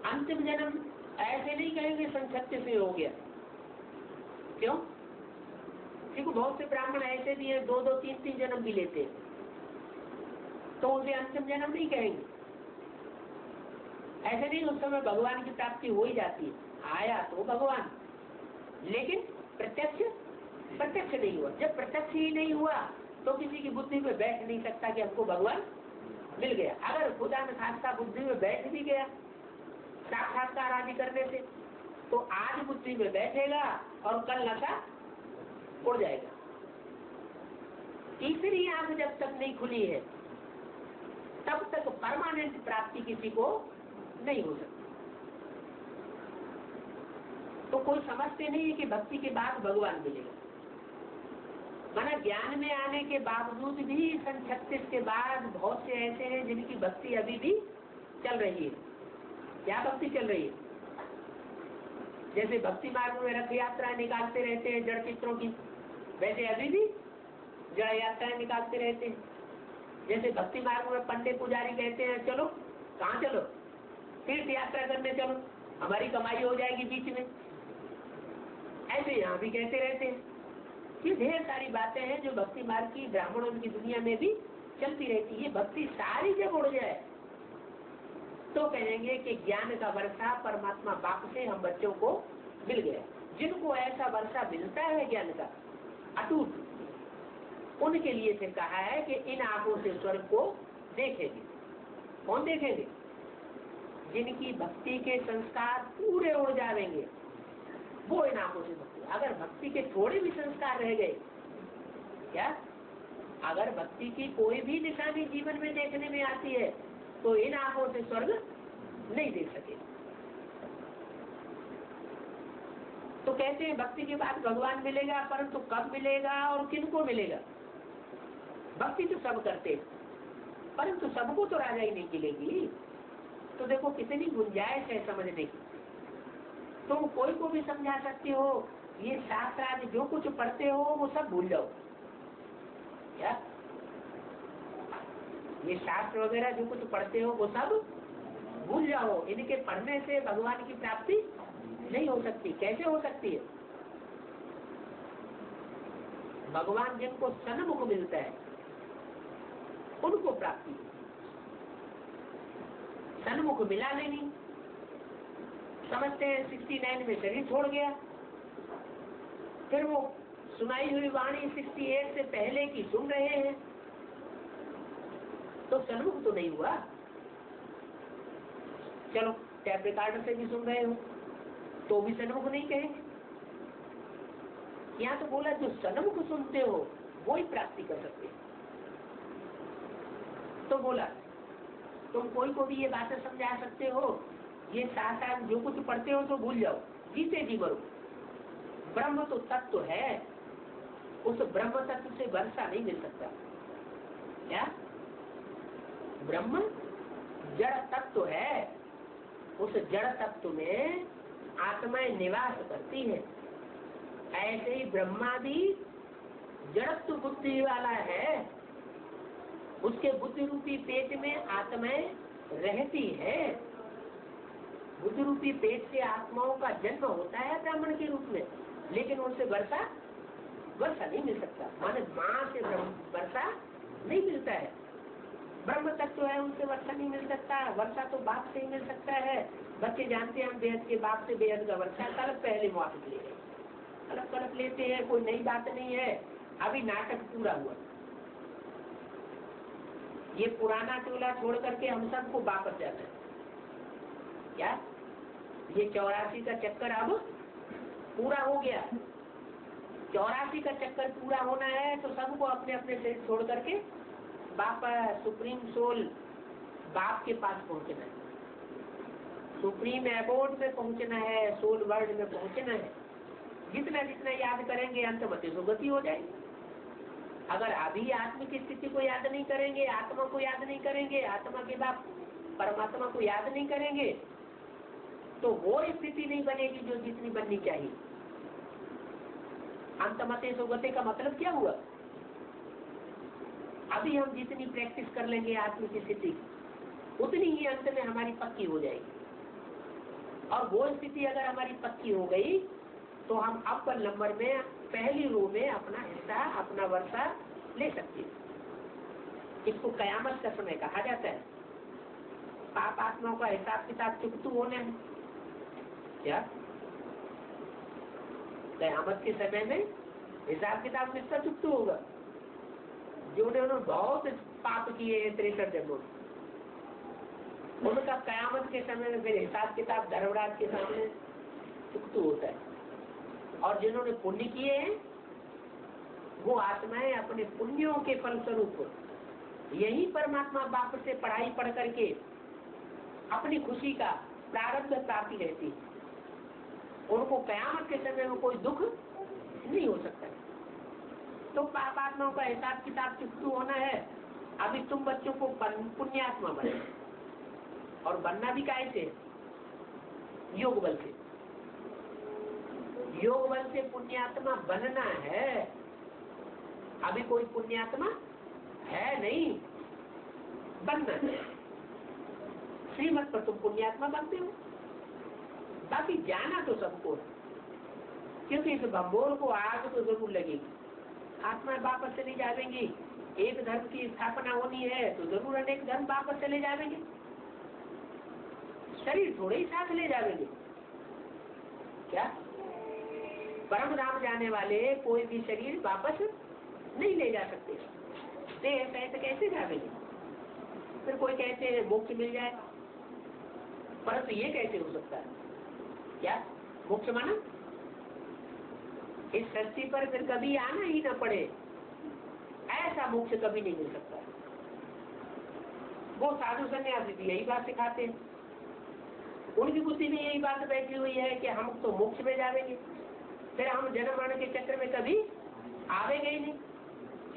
अंतिम जन्म ऐसे नहीं कहेंगे संक्षिप्त से हो गया। क्यों? क्योंकि बहुत से ब्राह्मण ऐसे भी हैं 2-2 3-3 जन्म भी लेते हैं, तो उसे अंतिम जन्म नहीं कहेंगे। ऐसे नहीं, उस समय भगवान की प्राप्ति हो ही जाती है। आया तो भगवान, लेकिन प्रत्यक्ष नहीं हुआ। जब प्रत्यक्ष ही नहीं हुआ तो किसी की बुद्धि में बैठ नहीं सकता कि हमको भगवान मिल गया। अगर खुदा न खास्ता बुद्धि में बैठ भी गया साक्षात्कार आदि करने से, तो आज बुद्धि में बैठेगा और कल नशा उड़ जाएगा। तीसरी आंख जब तक नहीं खुली है तब तक परमानेंट प्राप्ति किसी को नहीं हो सकती। तो कोई समझते नहीं है कि भक्ति के बाद भगवान मिलेगा। माना ज्ञान में आने के बावजूद भी 36 के बाद बहुत से ऐसे हैं जिनकी भक्ति अभी भी चल रही है। क्या भक्ति चल रही है? जैसे भक्ति मार्ग में रथ यात्रा निकालते रहते हैं जड़ चित्रों की, वैसे अभी भी जड़ यात्राएं निकालते रहते हैं। जैसे भक्ति मार्ग में पंडित पुजारी कहते हैं चलो, कहाँ चलो? तीर्थ यात्रा करने चलो, हमारी कमाई हो जाएगी बीच में। ऐसे यहाँ भी कहते रहते हैं। ये ढेर सारी बातें हैं जो भक्ति मार्ग की ब्राह्मणों की दुनिया में भी चलती रहती है। भक्ति सारी जब उड़ जाए तो कहेंगे कि ज्ञान का वर्षा परमात्मा बाप से हम बच्चों को मिल गया। जिनको ऐसा वर्षा मिलता है ज्ञान का अटूट, उनके लिए फिर कहा है कि इन आंखों से स्वर्ग को देखेंगे। कौन देखेंगे? जिनकी भक्ति के संस्कार पूरे उड़ जाएंगे, वो इन आंखों से भक्ति। अगर भक्ति के थोड़े भी संस्कार रह गए, क्या अगर भक्ति की कोई भी निशानी जीवन में देखने में आती है तो इन आंखों से स्वर्ग नहीं देख सके। तो कहते हैं भक्ति के बाद भगवान मिलेगा, परंतु कब मिलेगा और किनको मिलेगा? भक्ति तो सब करते हैं, परंतु सबको तो राजा ही नहीं मिलेगी। तो देखो कितनी गुंजाइश है समझने की। तुम कोई को भी समझा सकते हो, ये शास्त्र आदि जो कुछ पढ़ते हो वो सब भूल जाओ। क्या ये शास्त्र वगैरह जो कुछ पढ़ते हो वो सब भूल जाओ। इनके पढ़ने से भगवान की प्राप्ति नहीं हो सकती। कैसे हो सकती है? भगवान जिनको सन्मुख मिलता है उनको प्राप्ति। सन्मुख मिला नहीं, समझते हैं 69 में शरीर छोड़ गया, फिर वो सुनाई हुई वाणी 68 से पहले की सुन रहे हैं, तो सन्मुख तो नहीं हुआ। चलो टैप रिकॉर्डर से भी सुन रहे हो तो भी सन्मुख नहीं कहेंगे। यहाँ तो बोला जो सन्मुख सुनते हो वो ही प्राप्ति कर सकते हैं। तो बोला तुम कोई को भी ये बातें समझा सकते हो, ये साथ जो कुछ पढ़ते हो तो भूल जाओ, जीते जी मरो। ब्रह्म तो तत्व है, उस ब्रह्म तत्व से वर्षा नहीं मिल सकता। क्या ब्रह्म जड़ तत्व है, उस जड़ तत्व में आत्माएं निवास करती है। ऐसे ही ब्रह्मा भी जड़त्व बुद्धि वाला है, उसके बुद्धि रूपी पेट में आत्माएं रहती है। बुद्धि रूपी पेट से आत्माओं का जन्म होता है ब्राह्मण के रूप में, लेकिन उनसे वर्षा नहीं मिल सकता। माने माँ से वर्षा नहीं मिलता है। ब्रह्म तत्व है, उनसे वर्षा नहीं मिल सकता। वर्षा तो बाप से ही मिल सकता है। बच्चे जानते हैं हम बेहद के बाप से बेहद का वर्षा कल्प पहले मुआफिक ले रहे, कल्प लेते हैं, कोई नई बात नहीं है। अभी नाटक पूरा हुआ, ये पुराना टोला छोड़ करके हम सबको वापस जाना है। क्या ये 84 का चक्कर अब पूरा हो गया? 84 का चक्कर पूरा होना है तो सबको अपने अपने शरीर छोड़ करके वापस सुप्रीम सोल बाप के पास पहुंचना है, सुप्रीम एबोर्ड में पहुंचना है, सोल वर्ल्ड में पहुंचना है। जितना जितना याद करेंगे अंतमति सुगति हो जाएगी। अगर अभी आत्म की स्थिति को याद नहीं करेंगे, आत्मा को याद नहीं करेंगे, आत्मा के बाद परमात्मा को याद नहीं करेंगे, तो वो स्थिति नहीं बनेगी जो जितनी बननी चाहिए। अंतमते सुगति का मतलब क्या हुआ? अभी हम जितनी प्रैक्टिस कर लेंगे आत्म की स्थिति, उतनी ही अंत में हमारी पक्की हो जाएगी। और वो स्थिति अगर हमारी पक्की हो गई तो हम अव्वल नंबर में पहली रो में अपना हिस्सा, अपना वर्षा ले सकते हैं। इसको कयामत का समय कहा जाता है। पाप आत्माओं का हिसाब किताब चुकतू होने है। क्या कयामत के समय में हिसाब किताब किसका चुकतू होगा? जिन्होंने बहुत पाप किए हैं 63 जन्मों, उनका कयामत के समय में फिर हिसाब किताब धर्मराज के सामने चुकतू होता है। और जिन्होंने पुण्य किए हैं वो आत्माएं अपने पुण्यों के फलस्वरूप यही परमात्मा बाप से पढ़ाई पढ़ करके अपनी खुशी का प्रारब्ध प्राप्ति रहती है। उनको कयामत के समय में कोई दुख नहीं हो सकता। तो पापात्माओं का हिसाब किताब चुकतू होना है। अभी तुम बच्चों को पुण्यात्मा बने, और बनना भी कैसे? योग बल से। योग बल से पुण्यात्मा बनना है। अभी कोई पुण्यात्मा है नहीं, बनना है। श्रीमत पर तुम पुण्यात्मा बनते हो, बाकी जाना तो सबको है। क्योंकि इस बम्बोर को आग तो जरूर लगेगी, आत्मा वापस चली जाएंगी। एक धर्म की स्थापना होनी है तो जरूर अनेक धर्म वापस चले जाएंगे, शरीर थोड़े ही साथ ले जाएंगे। क्या परम धाम जाने वाले कोई भी शरीर वापस नहीं ले जा सकते। देह सहित कैसे जाएंगे? फिर कोई कहते हैं मोक्ष मिल जाए, परंतु ये कैसे हो सकता है? क्या मोक्ष माना इस धरती पर फिर कभी आना ही ना पड़े, ऐसा मोक्ष कभी नहीं मिल सकता। वो साधु सन्यासी भी यही बात सिखाते हैं, उनकी बुद्धि में यही बात बैठी हुई है कि हम तो मोक्ष में जाएंगे, फिर हम जन्म मरण के चक्र में कभी आवेंगे ही नहीं।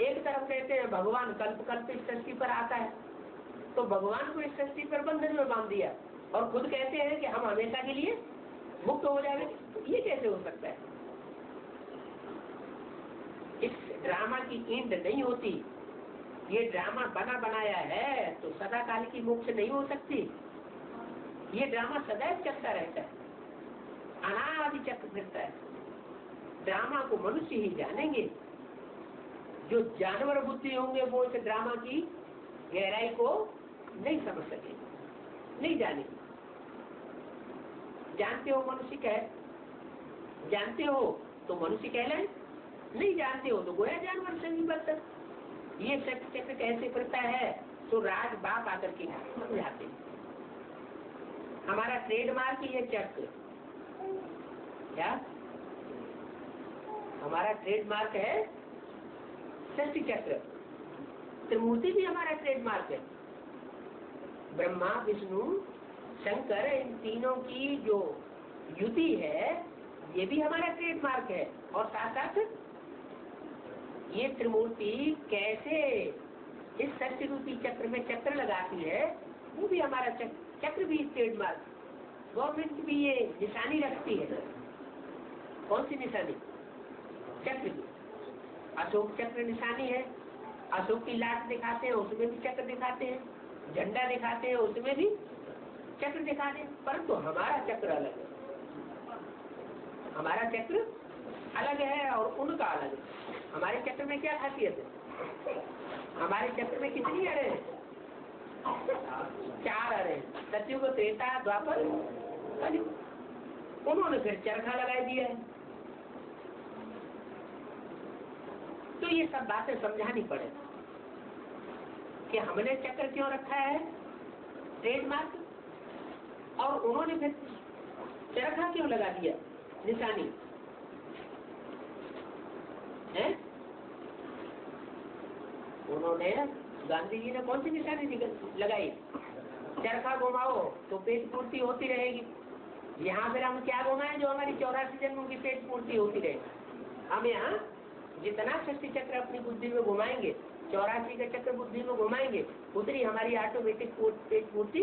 एक तरफ कहते हैं भगवान कल्प कल्प इस सृष्टि पर आता है, तो भगवान को इस सृष्टि पर बंधन में बांध दिया, और खुद कहते हैं कि हम हमेशा के लिए मुक्त हो जाएंगे। ये कैसे हो सकता है? इस ड्रामा की एंड नहीं होती। ये ड्रामा बना बनाया है तो सदा काल की मोक्ष नहीं हो सकती। ये ड्रामा सदैव चलता रहता है, अनादि चक्र फिरता है। ड्रामा को मनुष्य ही जानेंगे। जो जानवर बुद्धि होंगे वो इस ड्रामा की गहराई को नहीं समझ सकेंगे, नहीं जानेंगे। जानते हो मनुष्य क्या है? जानते हो तो मनुष्य कहलाए, नहीं जानते हो तो गोया जानवर से नहीं बदतर। ये चक्र कैसे फिरता है तो राज बाप आकर के समझाते हैं। हमारा ट्रेडमार्क ही है चक्र। क्या हमारा ट्रेडमार्क है? सृष्टि चक्र। त्रिमूर्ति भी हमारा ट्रेडमार्क है। ब्रह्मा विष्णु शंकर, इन तीनों की जो युति है ये भी हमारा ट्रेडमार्क है। और साथ साथ ये त्रिमूर्ति कैसे इस सत्य रूपी चक्र में चक्र लगाती है वो भी हमारा चक्र भी ट्रेडमार्क। गवर्नमेंट भी ये निशानी रखती है। कौन सी निशानी? चक्र की। अशोक चक्र निशानी है। अशोक की लाट दिखाते हैं उसमें भी चक्र दिखाते हैं, झंडा दिखाते हैं उसमें भी चक्र दिखाते हैं। परंतु हमारा चक्र अलग है। हमारा चक्र अलग है और उनका अलग है। हमारे चक्र में क्या खासियत है? हमारे चक्र में कितनी अड़े हैं? 4 आ रहे हैं, सतयुग, त्रेता, द्वापर, कलयुग। उन्होंने फिर चरखा लगा दिया है। तो ये सब बातें समझानी पड़े कि हमने चक्र क्यों रखा है, ट्रेडमार्क, और उन्होंने फिर चरखा क्यों लगा दिया, निशानी है। उन्होंने, गांधी जी ने कौन सी निशानी लगाई, चरखा घुमाओ तो पेट पूर्ति होती रहेगी। यहाँ फिर हम क्या घुमाएं जो हमारी 84 जन्मों की पेट पूर्ति होती रहेगी। हम यहाँ जितना शक्ति चक्र अपनी बुद्धि में घुमाएंगे, 84 का चक्र बुद्धि में घुमाएंगे, उतनी हमारी ऑटोमेटिक पेट पूर्ति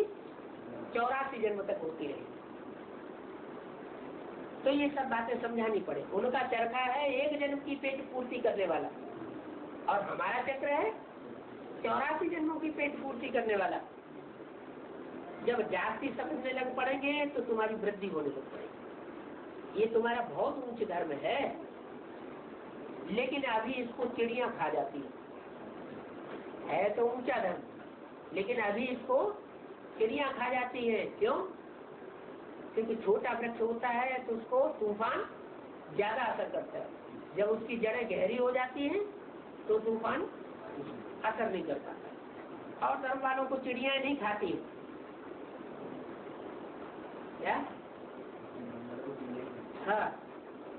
84 जन्म तक होती रहेगी। तो ये सब बातें समझानी पड़े। उनका चरखा है 1 जन्म की पेट पूर्ति करने वाला, और हमारा चक्र है 84 जन्मों की पेट पूर्ति करने वाला। जब जाति समझने लग पड़ेंगे तो तुम्हारी वृद्धि होने लग पड़ेगी। ये तुम्हारा बहुत ऊंच धर्म है, लेकिन अभी इसको चिड़िया खा जाती है तो ऊंचा धर्म, लेकिन अभी इसको चिड़िया खा जाती है। क्यों? क्योंकि छोटा वृक्ष होता है तो उसको तूफान ज्यादा असर करता है। जब उसकी जड़ें गहरी हो जाती हैं तो तूफान असर नहीं कर पाता। और धर्म वालों को चिड़िया नहीं खाती क्या? हाँ,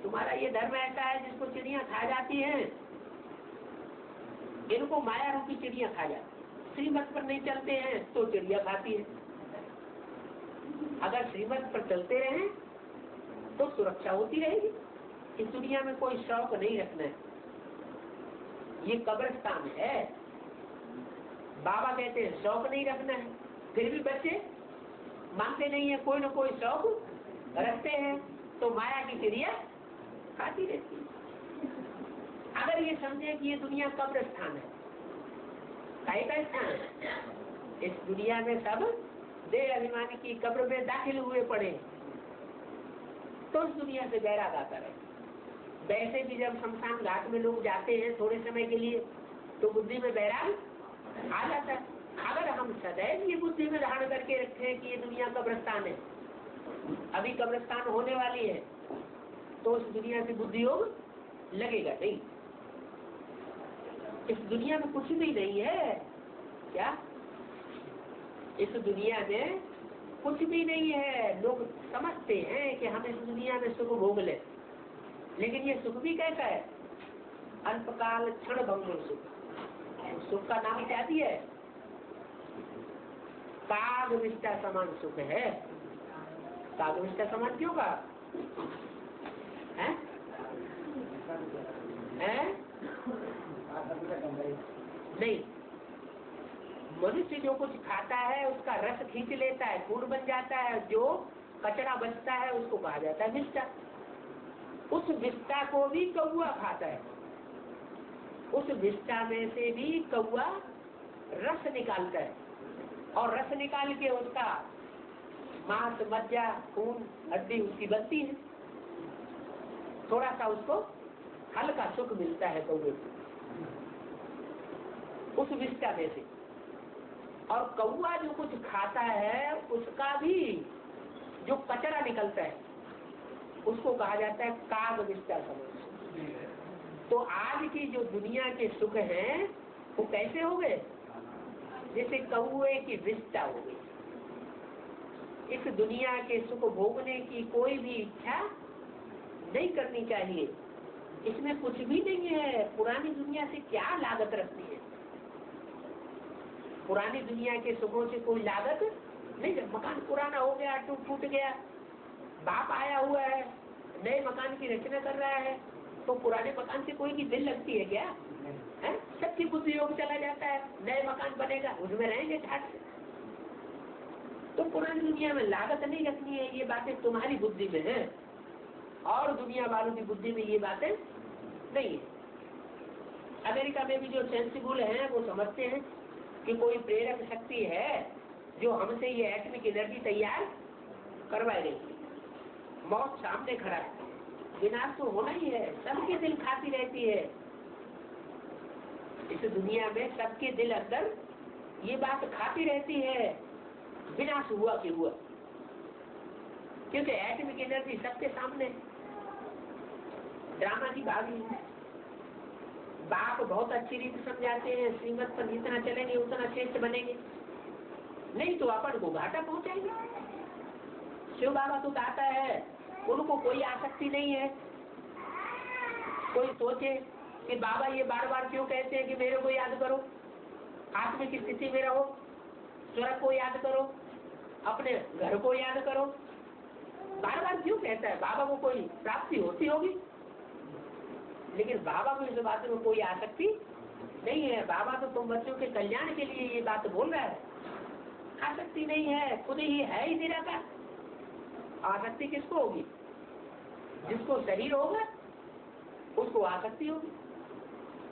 तुम्हारा ये धर्म ऐसा है जिसको चिड़िया खा जाती हैं। इनको माया रूपी चिड़िया खा जाती है। श्रीमत पर नहीं चलते हैं तो चिड़िया खाती है। अगर श्रीमत पर चलते रहे तो सुरक्षा होती रहेगी। इस दुनिया में कोई शौक नहीं रखना है। ये कब्रिस्तान है। बाबा कहते हैं शौक नहीं रखना है, फिर भी बच्चे मानते नहीं है, कोई न कोई शौक रखते हैं, तो माया की चिड़िया खाती रहती है। अगर ये समझे कि ये दुनिया कब्रिस्तान है, काहे का स्थान है, इस दुनिया में सब देह अभिमानी की कब्र में दाखिल हुए पड़े, तो इस दुनिया से बैराग आता रहे। वैसे भी जब शमशान घाट में लोग जाते हैं थोड़े समय के लिए, तो बुद्धि में बैराग आ जाता है। अगर हम सदैव ये बुद्धि में धारण करके रखें कि ये दुनिया कब्रिस्तान है, अभी कब्रिस्तान होने वाली है, तो इस दुनिया से बुद्धि योग लगेगा नहीं। इस दुनिया में कुछ भी नहीं है क्या? इस दुनिया में कुछ भी नहीं है। लोग समझते हैं कि हम इस दुनिया में सुख भोग लें, लेकिन ये सुख भी कैसा है? अल्पकाल क्षण भंगुर सुख। सुख का नाम क्या दिया है? काग विष्टा समान सुख है। काग विष्टा समान क्यों कहा है? नहीं, मनुष्य जो कुछ खाता है उसका रस खींच लेता है, फूड बन जाता है, जो कचरा बचता है उसको कहा जाता है विष्टा। उस विष्टा को भी कौआ खाता है। उस विष्टा में से भी कौआ रस निकालता है, और रस निकाल के उसका मांस, मज्जा, खून, हड्डी उसकी बनती है। थोड़ा सा उसको हल्का सुख मिलता है कौवे को उस विष्टा में से। और कौआ जो कुछ खाता है उसका भी जो कचरा निकलता है उसको कहा जाता है काग विष्टा समझ। तो आज की जो दुनिया के सुख हैं वो कैसे हो गए? जैसे कौए की विष्टा हो गई। इस दुनिया के सुख भोगने की कोई भी इच्छा नहीं करनी चाहिए। इसमें कुछ भी नहीं है। पुरानी दुनिया से क्या लागत रखती है? पुरानी दुनिया के सुखों से कोई लागत नहीं। जब मकान पुराना हो गया, टूट गया, बाप आया हुआ है, नए मकान की रचना कर रहा है, तो पुराने मकान से कोई की दिल लगती है क्या? है? सबकी बुद्धि योग चला जाता है। नए मकान बनेगा, उसमें रहेंगे ठाट से। तो पुरानी दुनिया में लागत नहीं रखनी है। ये बातें तुम्हारी बुद्धि में है, और दुनिया वालों की बुद्धि में ये बातें नहीं है। अमेरिका में भी जो सेंसिबल हैं वो समझते हैं कि कोई प्रेरक शक्ति है जो हमसे ये एटमिक एनर्जी तैयार करवाए रही। मौत सामने खड़ा है, विनाश तो होना ही है। सबके दिल खाती रहती है। इस दुनिया में सबके दिल अंदर ये बात खाती रहती है, विनाश हुआ कि हुआ, क्योंकि एटॉमिक एनर्जी सबके सामने ड्रामा की भागी है। बाप बहुत अच्छी रीति समझाते हैं, श्रीमत पर जितना चलेंगे उतना श्रेष्ठ बनेंगे, नहीं तो अपन को घाटा पहुंचाएंगे। शिव बाबा तो आता है, उनको कोई आसक्ति नहीं है। कोई सोचे कि बाबा ये बार बार क्यों कहते हैं कि मेरे को याद करो, आत्मिक स्थिति में रहो, स्वर्ग को याद करो, अपने घर को याद करो, बार बार क्यों कहता है? बाबा को कोई प्राप्ति होती होगी, लेकिन बाबा को इस बात में कोई आसक्ति नहीं है। बाबा तो तुम बच्चों के कल्याण के लिए ये बात बोल रहा है, आसक्ति नहीं है, खुद ही है ही निराकार। आसक्ति किसको होगी? जिसको शरीर होगा उसको आसक्ति होगी,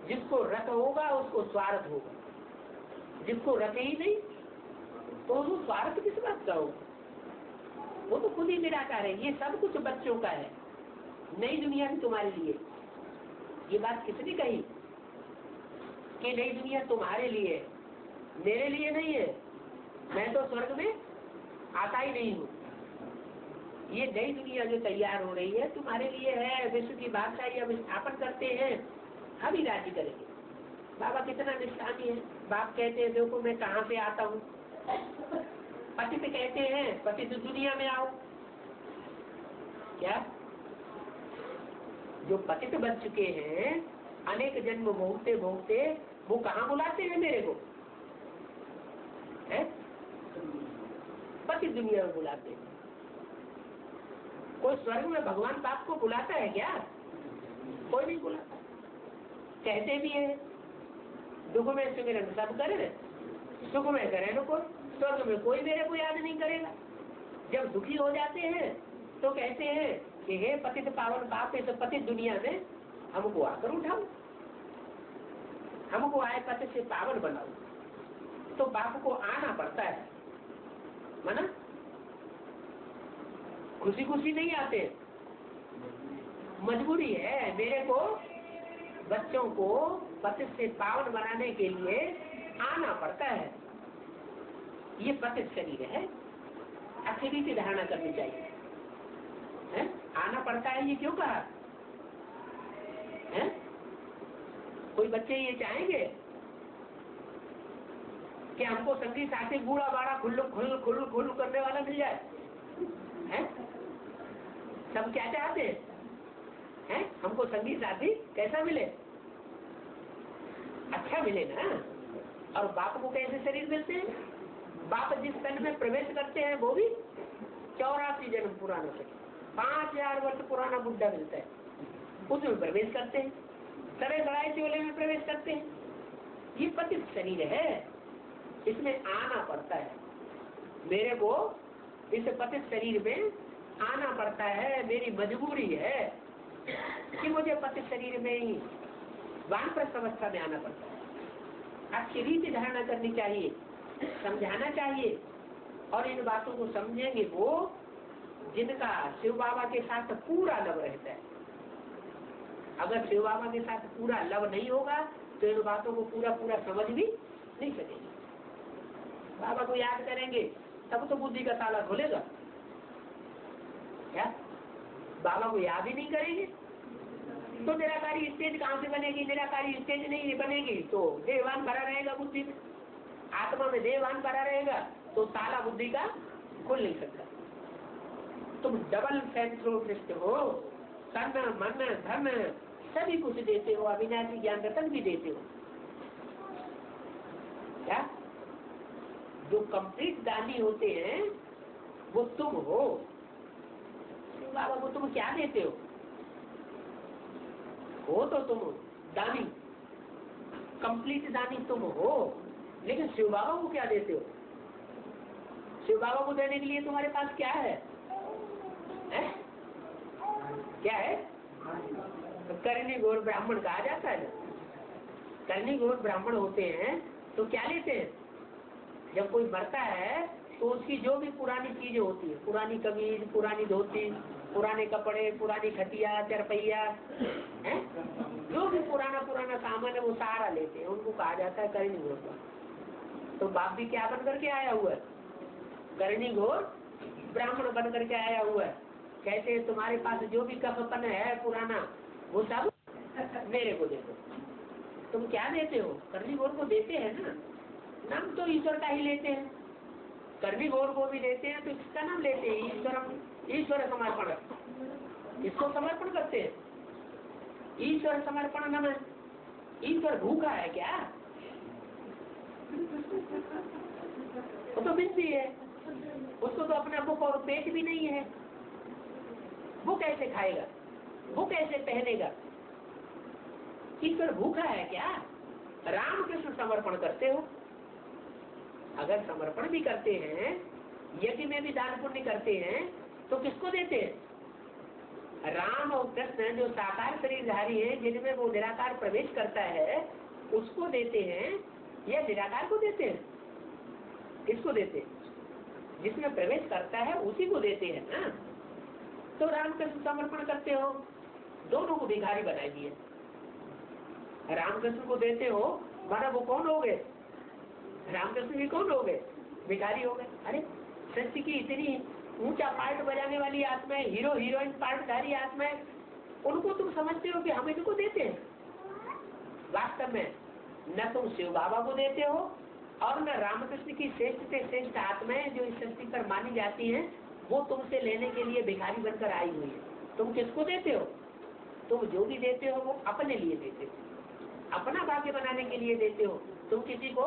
जिसको रत होगा उसको स्वार्थ होगा, जिसको रत ही नहीं तो उसको स्वार्थ किस बात का होगा? वो तो खुद ही निराकार है। ये सब कुछ बच्चों का है, नई दुनिया भी तुम्हारे लिए। ये बात किसने कही कि नई दुनिया तुम्हारे लिए, मेरे लिए नहीं है? मैं तो स्वर्ग में आता ही नहीं हूँ। ये नई दुनिया जो तैयार हो रही है तुम्हारे लिए है। विश्व की बादशाही अब स्थापन करते हैं, हम ही राज्य करेंगे। बाबा कितना निष्ठानी है। बाप कहते हैं देखो मैं कहाँ से आता हूँ। पतित कहते हैं पतित दुनिया में आओ। क्या जो पतित बन चुके हैं, अनेक जन्म भोगते भोगते, वो कहाँ बुलाते हैं मेरे को? है पतित दुनिया में बुलाते हैं। कोई स्वर्ग में भगवान बाप को बुलाता है क्या? कोई नहीं बुलाता। कहते भी है दुख में सुमिरन सब करे, सुख में करे न कोई। स्वर्ग में कोई मेरे को याद नहीं करेगा। जब दुखी हो जाते हैं तो कहते हैं कि हे पतित पावन बाप, इस पतित दुनिया में हमको आकर उठाओ, हमको आए पतित से पावन बनाओ। तो बाप को आना पड़ता है, माना खुशी खुशी नहीं आते, मजबूरी है। मेरे को बच्चों को पतित से पावन बनाने के लिए आना पड़ता है। ये पतित शरीर है, अच्छी रीति धारणा करनी चाहिए। है? आना पड़ता है, ये क्यों कहा है? कोई बच्चे ये चाहेंगे कि हमको संगी साथी बूढ़ा बाड़ा खुल्लू खुल खुल खुल करने वाला मिल जाए? है? सब क्या चाहते हैं? हमको संगी साथी कैसा मिले? अच्छा मिले ना। और बाप को कैसे शरीर मिलते हैं? बाप जिस तन में प्रवेश करते हैं वो भी 84 जन्म पुराना से 5000 वर्ष पुराना बुढ़ा मिलता है, उसमें प्रवेश करते हैं। सरे लड़ाई चोले में प्रवेश करते हैं। ये पतित शरीर है, इसमें आना पड़ता है। मेरे को इस पतित शरीर में आना पड़ता है, मेरी मजबूरी है कि मुझे पतित शरीर में ही वानप्रस्थ अवस्था में आना पड़ता है। अच्छी रीति धारणा करनी चाहिए, समझाना चाहिए। और इन बातों को समझेंगे वो जिनका शिव बाबा के साथ पूरा लव रहता है। अगर शिव बाबा के साथ पूरा लव नहीं होगा तो इन बातों को पूरा पूरा समझ भी नहीं सकेंगे। बाबा को याद करेंगे तब तो बुद्धि का ताला खोलेगा। क्या बाबा को याद ही नहीं करेंगे तो निराकारी स्टेज कहाँ से बनेगी? निराकारी स्टेज नहीं बनेगी तो देहवान भरा रहेगा बुद्धि में, आत्मा में देहवान भरा रहेगा तो ताला बुद्धि का खुल नहीं सकता। तुम डबल सेंट्रोनिस्ट हो, तन मन धन सभी कुछ देते हो, अविनाशी ज्ञान रतन भी देते हो। क्या जो कंप्लीट दानी होते हैं वो तुम हो। बाबा को तुम क्या देते हो तो तुम दानी, कंप्लीट दानी तुम हो। लेकिन शिव बाबा को क्या देते हो? शिव बाबा को देने के लिए तुम्हारे पास क्या है? क्या है? तो करनी घोर ब्राह्मण कहा जाता है। करनी घोर ब्राह्मण होते हैं तो क्या लेते हैं? जब कोई मरता है तो उसकी जो भी पुरानी चीजें होती है, पुरानी कमीज, पुरानी धोती, पुराने कपड़े, पुरानी खटिया, चरपैया, जो भी पुराना पुराना सामान है वो सारा लेते हैं। उनको कहा जाता है करनी घोर। तो बाप भी क्या बन करके आया हुआ है? करनी घोर ब्राह्मण बन करके आया हुआ है। कहते हैं तुम्हारे पास जो भी कफपन है पुराना वो सब मेरे को दे दो। तुम क्या देते हो? करनी घोर को देते हैं ना, नाम तो ईश्वर का ही लेते हैं। करनी घोर को भी देते हैं तो किसका नाम लेते हैं? ईश्वर समर्पण। किसको समर्पण करते हैं? ईश्वर समर्पण नाम है। ईश्वर भूखा है क्या? वो तो बिंदी है, उसको तो अपना मुख और पेट भी नहीं है। वो कैसे खाएगा? वो कैसे पहनेगा? ईश्वर भूखा है क्या? रामकृष्ण समर्पण करते हो? अगर समर्पण भी करते हैं, यज्ञ में भी दान पुण्य करते हैं, तो किसको देते हैं? राम और कृष्ण जो साकार शरीरधारी है, जिनमें वो निराकार प्रवेश करता है, उसको देते हैं या निराकार को देते हैं? किसको देते हैं? जिसमें प्रवेश करता है उसी को देते हैं ना। तो रामकृष्ण समर्पण करते हो, दोनों को भिखारी बना दिए। रामकृष्ण को देते हो, माना वो कौन हो गए? रामकृष्ण भी कौन हो गए? भिखारी हो गए। अरे सृष्टि की इतनी ऊंचा पार्ट बजाने वाली आत्माएं, हीरो हीरोइन पार्टधारी आत्माएं, उनको तुम समझते हो कि हम इनको देते हैं? वास्तव में न तुम शिव बाबा को देते हो और न रामकृष्ण की श्रेष्ठ से श्रेष्ठ आत्माएं जो इस सृष्टि पर मानी जाती हैं, वो तुमसे लेने के लिए भिखारी बनकर आई हुई है। तुम किसको देते हो? तुम जो भी देते हो वो अपने लिए देते हो, अपना भाग्य बनाने के लिए देते हो, तुम किसी को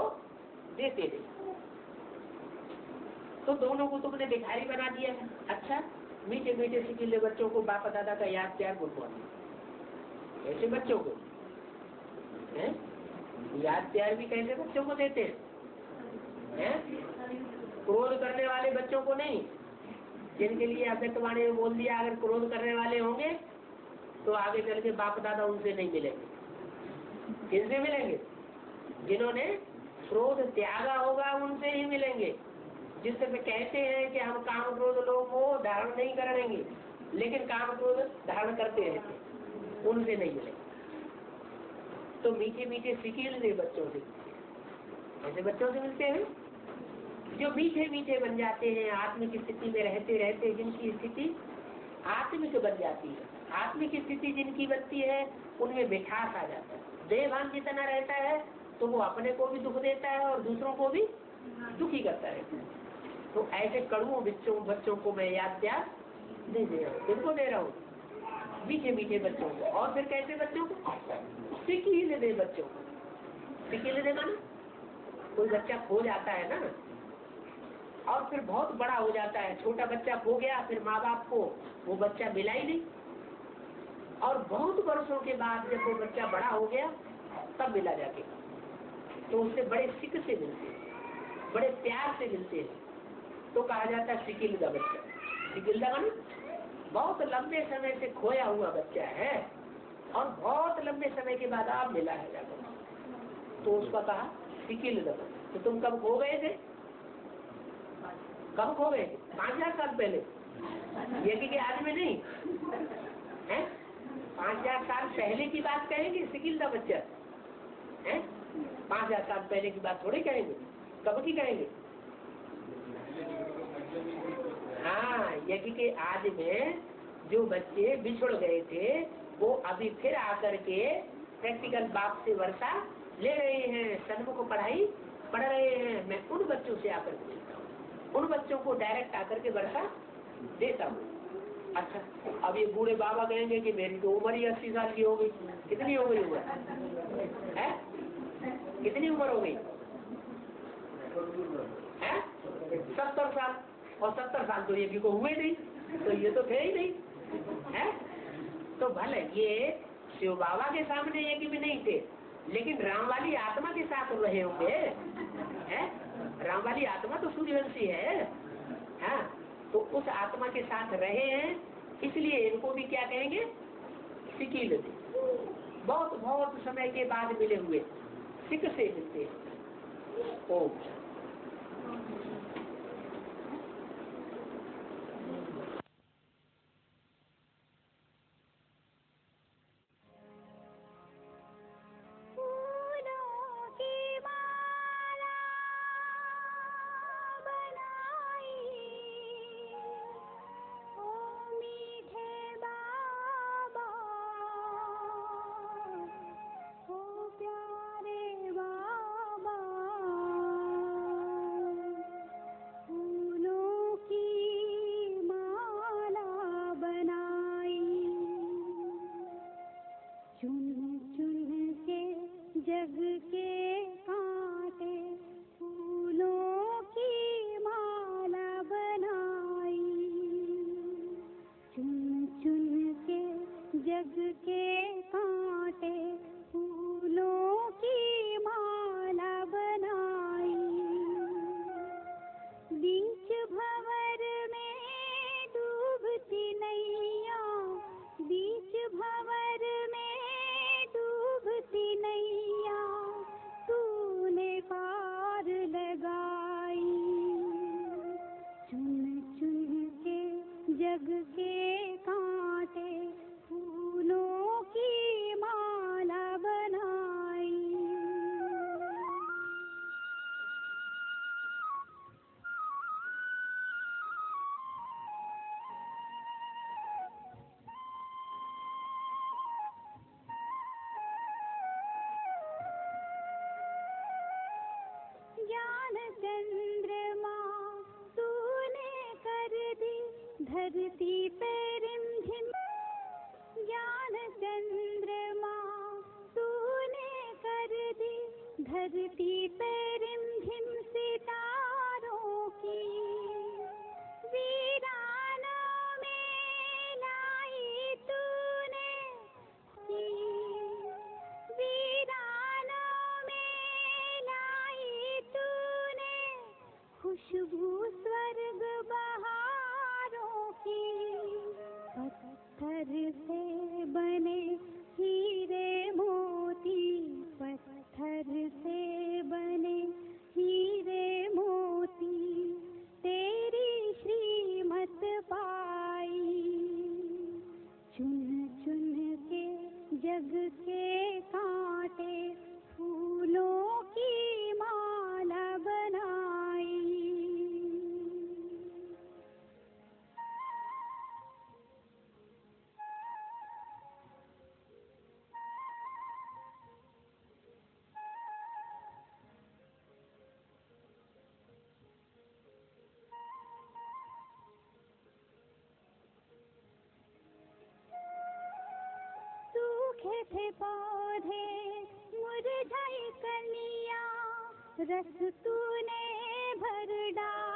देते नहीं। तो दोनों को तुमने भिखारी बना दिया है। अच्छा, मीठे मीठे सिकिले बच्चों को बाप दादा का याद प्यार बोलवा दिया। ऐसे बच्चों को है? याद प्यार भी कैसे बच्चों को देते हैं? क्रोध करने वाले बच्चों को नहीं, जिनके लिए अव्यक्त वाणी में बोल दिया अगर क्रोध करने वाले होंगे तो आगे चल के बाप दादा उनसे नहीं मिलेंगे। किनसे मिलेंगे? जिन्होंने क्रोध त्यागा होगा उनसे ही मिलेंगे। जिससे वे कहते हैं कि हम काम क्रोध लोगों को धारण नहीं करेंगे, लेकिन काम क्रोध धारण करते रहते, उनसे नहीं मिलेंगे। तो मीठे मीठे सिकीले बच्चों से, ऐसे बच्चों से मिलते हैं जो मीठे मीठे बन जाते हैं, आत्मिक स्थिति में रहते रहते जिनकी स्थिति आत्मिक बन जाती है। आत्मिक स्थिति जिनकी बनती है उनमें मिठास आ जाता है। देहभान जितना रहता है तो वो अपने को भी दुख देता है और दूसरों को भी दुखी करता रहता है। तो ऐसे कड़ुओं बच्चों को मैं याद प्यार नहीं दे रहा हूँ। किनको दे रहा हूँ? मीठे मीठे बच्चों को। और फिर कैसे बच्चों को? सिकीले दे बच्चों को। सिकीले दे माना कोई बच्चा खो जाता है ना, और फिर बहुत बड़ा हो जाता है, छोटा बच्चा खो गया, फिर माँ बाप को वो बच्चा मिला ही नहीं, और बहुत वर्षों के बाद जब वो बच्चा बड़ा हो गया तब मिला जाके, तो उससे बड़े सिक से मिलते हैं, बड़े प्यार से मिलते हैं, तो कहा जाता है सिकिलदा बच्चा। सिकिलदा माने बहुत लंबे समय से खोया हुआ बच्चा है और बहुत लंबे समय के बाद आप मिला है जाकर, तो उसका कहा सिकिलदा। तो तुम कब खो गए थे? कब खो गए? 5000 साल पहले, यज्ञ के आज में नहीं है। 5000 साल पहले की बात कहेंगे सिकिलदा बच्चा है? 5000 साल पहले की बात थोड़ी कहेंगे, कब की कहेंगे? हाँ, यज्ञ के आज में जो बच्चे बिछुड़ गए थे वो अभी फिर आकर के प्रैक्टिकल बाप से वर्षा ले रहे हैं, सन्मुख पढ़ाई पढ़ रहे हैं। मैं उन बच्चों से आकर के मिलता हूँ, उन बच्चों को डायरेक्ट आकर के वर्षा देता हूँ। अच्छा, अब ये बूढ़े बाबा कहेंगे कि मेरी तो उम्र ही 80 साल की हो गई। कितनी हो गई उम्र है? कितनी उम्र हो गई है? 70 साल। और 70 साल तो ये को हुए नहीं, तो ये तो थे ही नहीं है। तो भले ये शिव बाबा के सामने ये भी नहीं थे, लेकिन राम वाली आत्मा के साथ रहे होंगे है। राम वाली आत्मा तो सूर्यवंशी है, हाँ, तो उस आत्मा के साथ रहे हैं, इसलिए इनको भी क्या कहेंगे? सिकील थे। बहुत बहुत समय के बाद मिले हुए सिक से मिलते हैं। ओम जग के कांटे फूलों की माला बनाई। बीच भंवर में डूबती नैया, बीच भंवर में डूबती नैया तूने पार लगाई। चुन चुन के जग के कांटे फूलों की माला बनाई। ज्ञान चंद्रमा तूने कर दी धरती पे रिमझिम। ज्ञान चंद्रमा तूने कर दी धरती पे रिमझिम सितारों की। वीरानों में लाई तूने की, वीरानों में लाई तूने खुशबू स्वर्ग बहारों की। पत्थर से बने हीरे मोती, पत्थर से बने हीरे मोती तेरी श्रीमत पाई। चुन चुन के जग के कांटे फूलों की माला बनाई। सूखे थे पौधे मुरझाई कलियां, रस तूने भर डाला।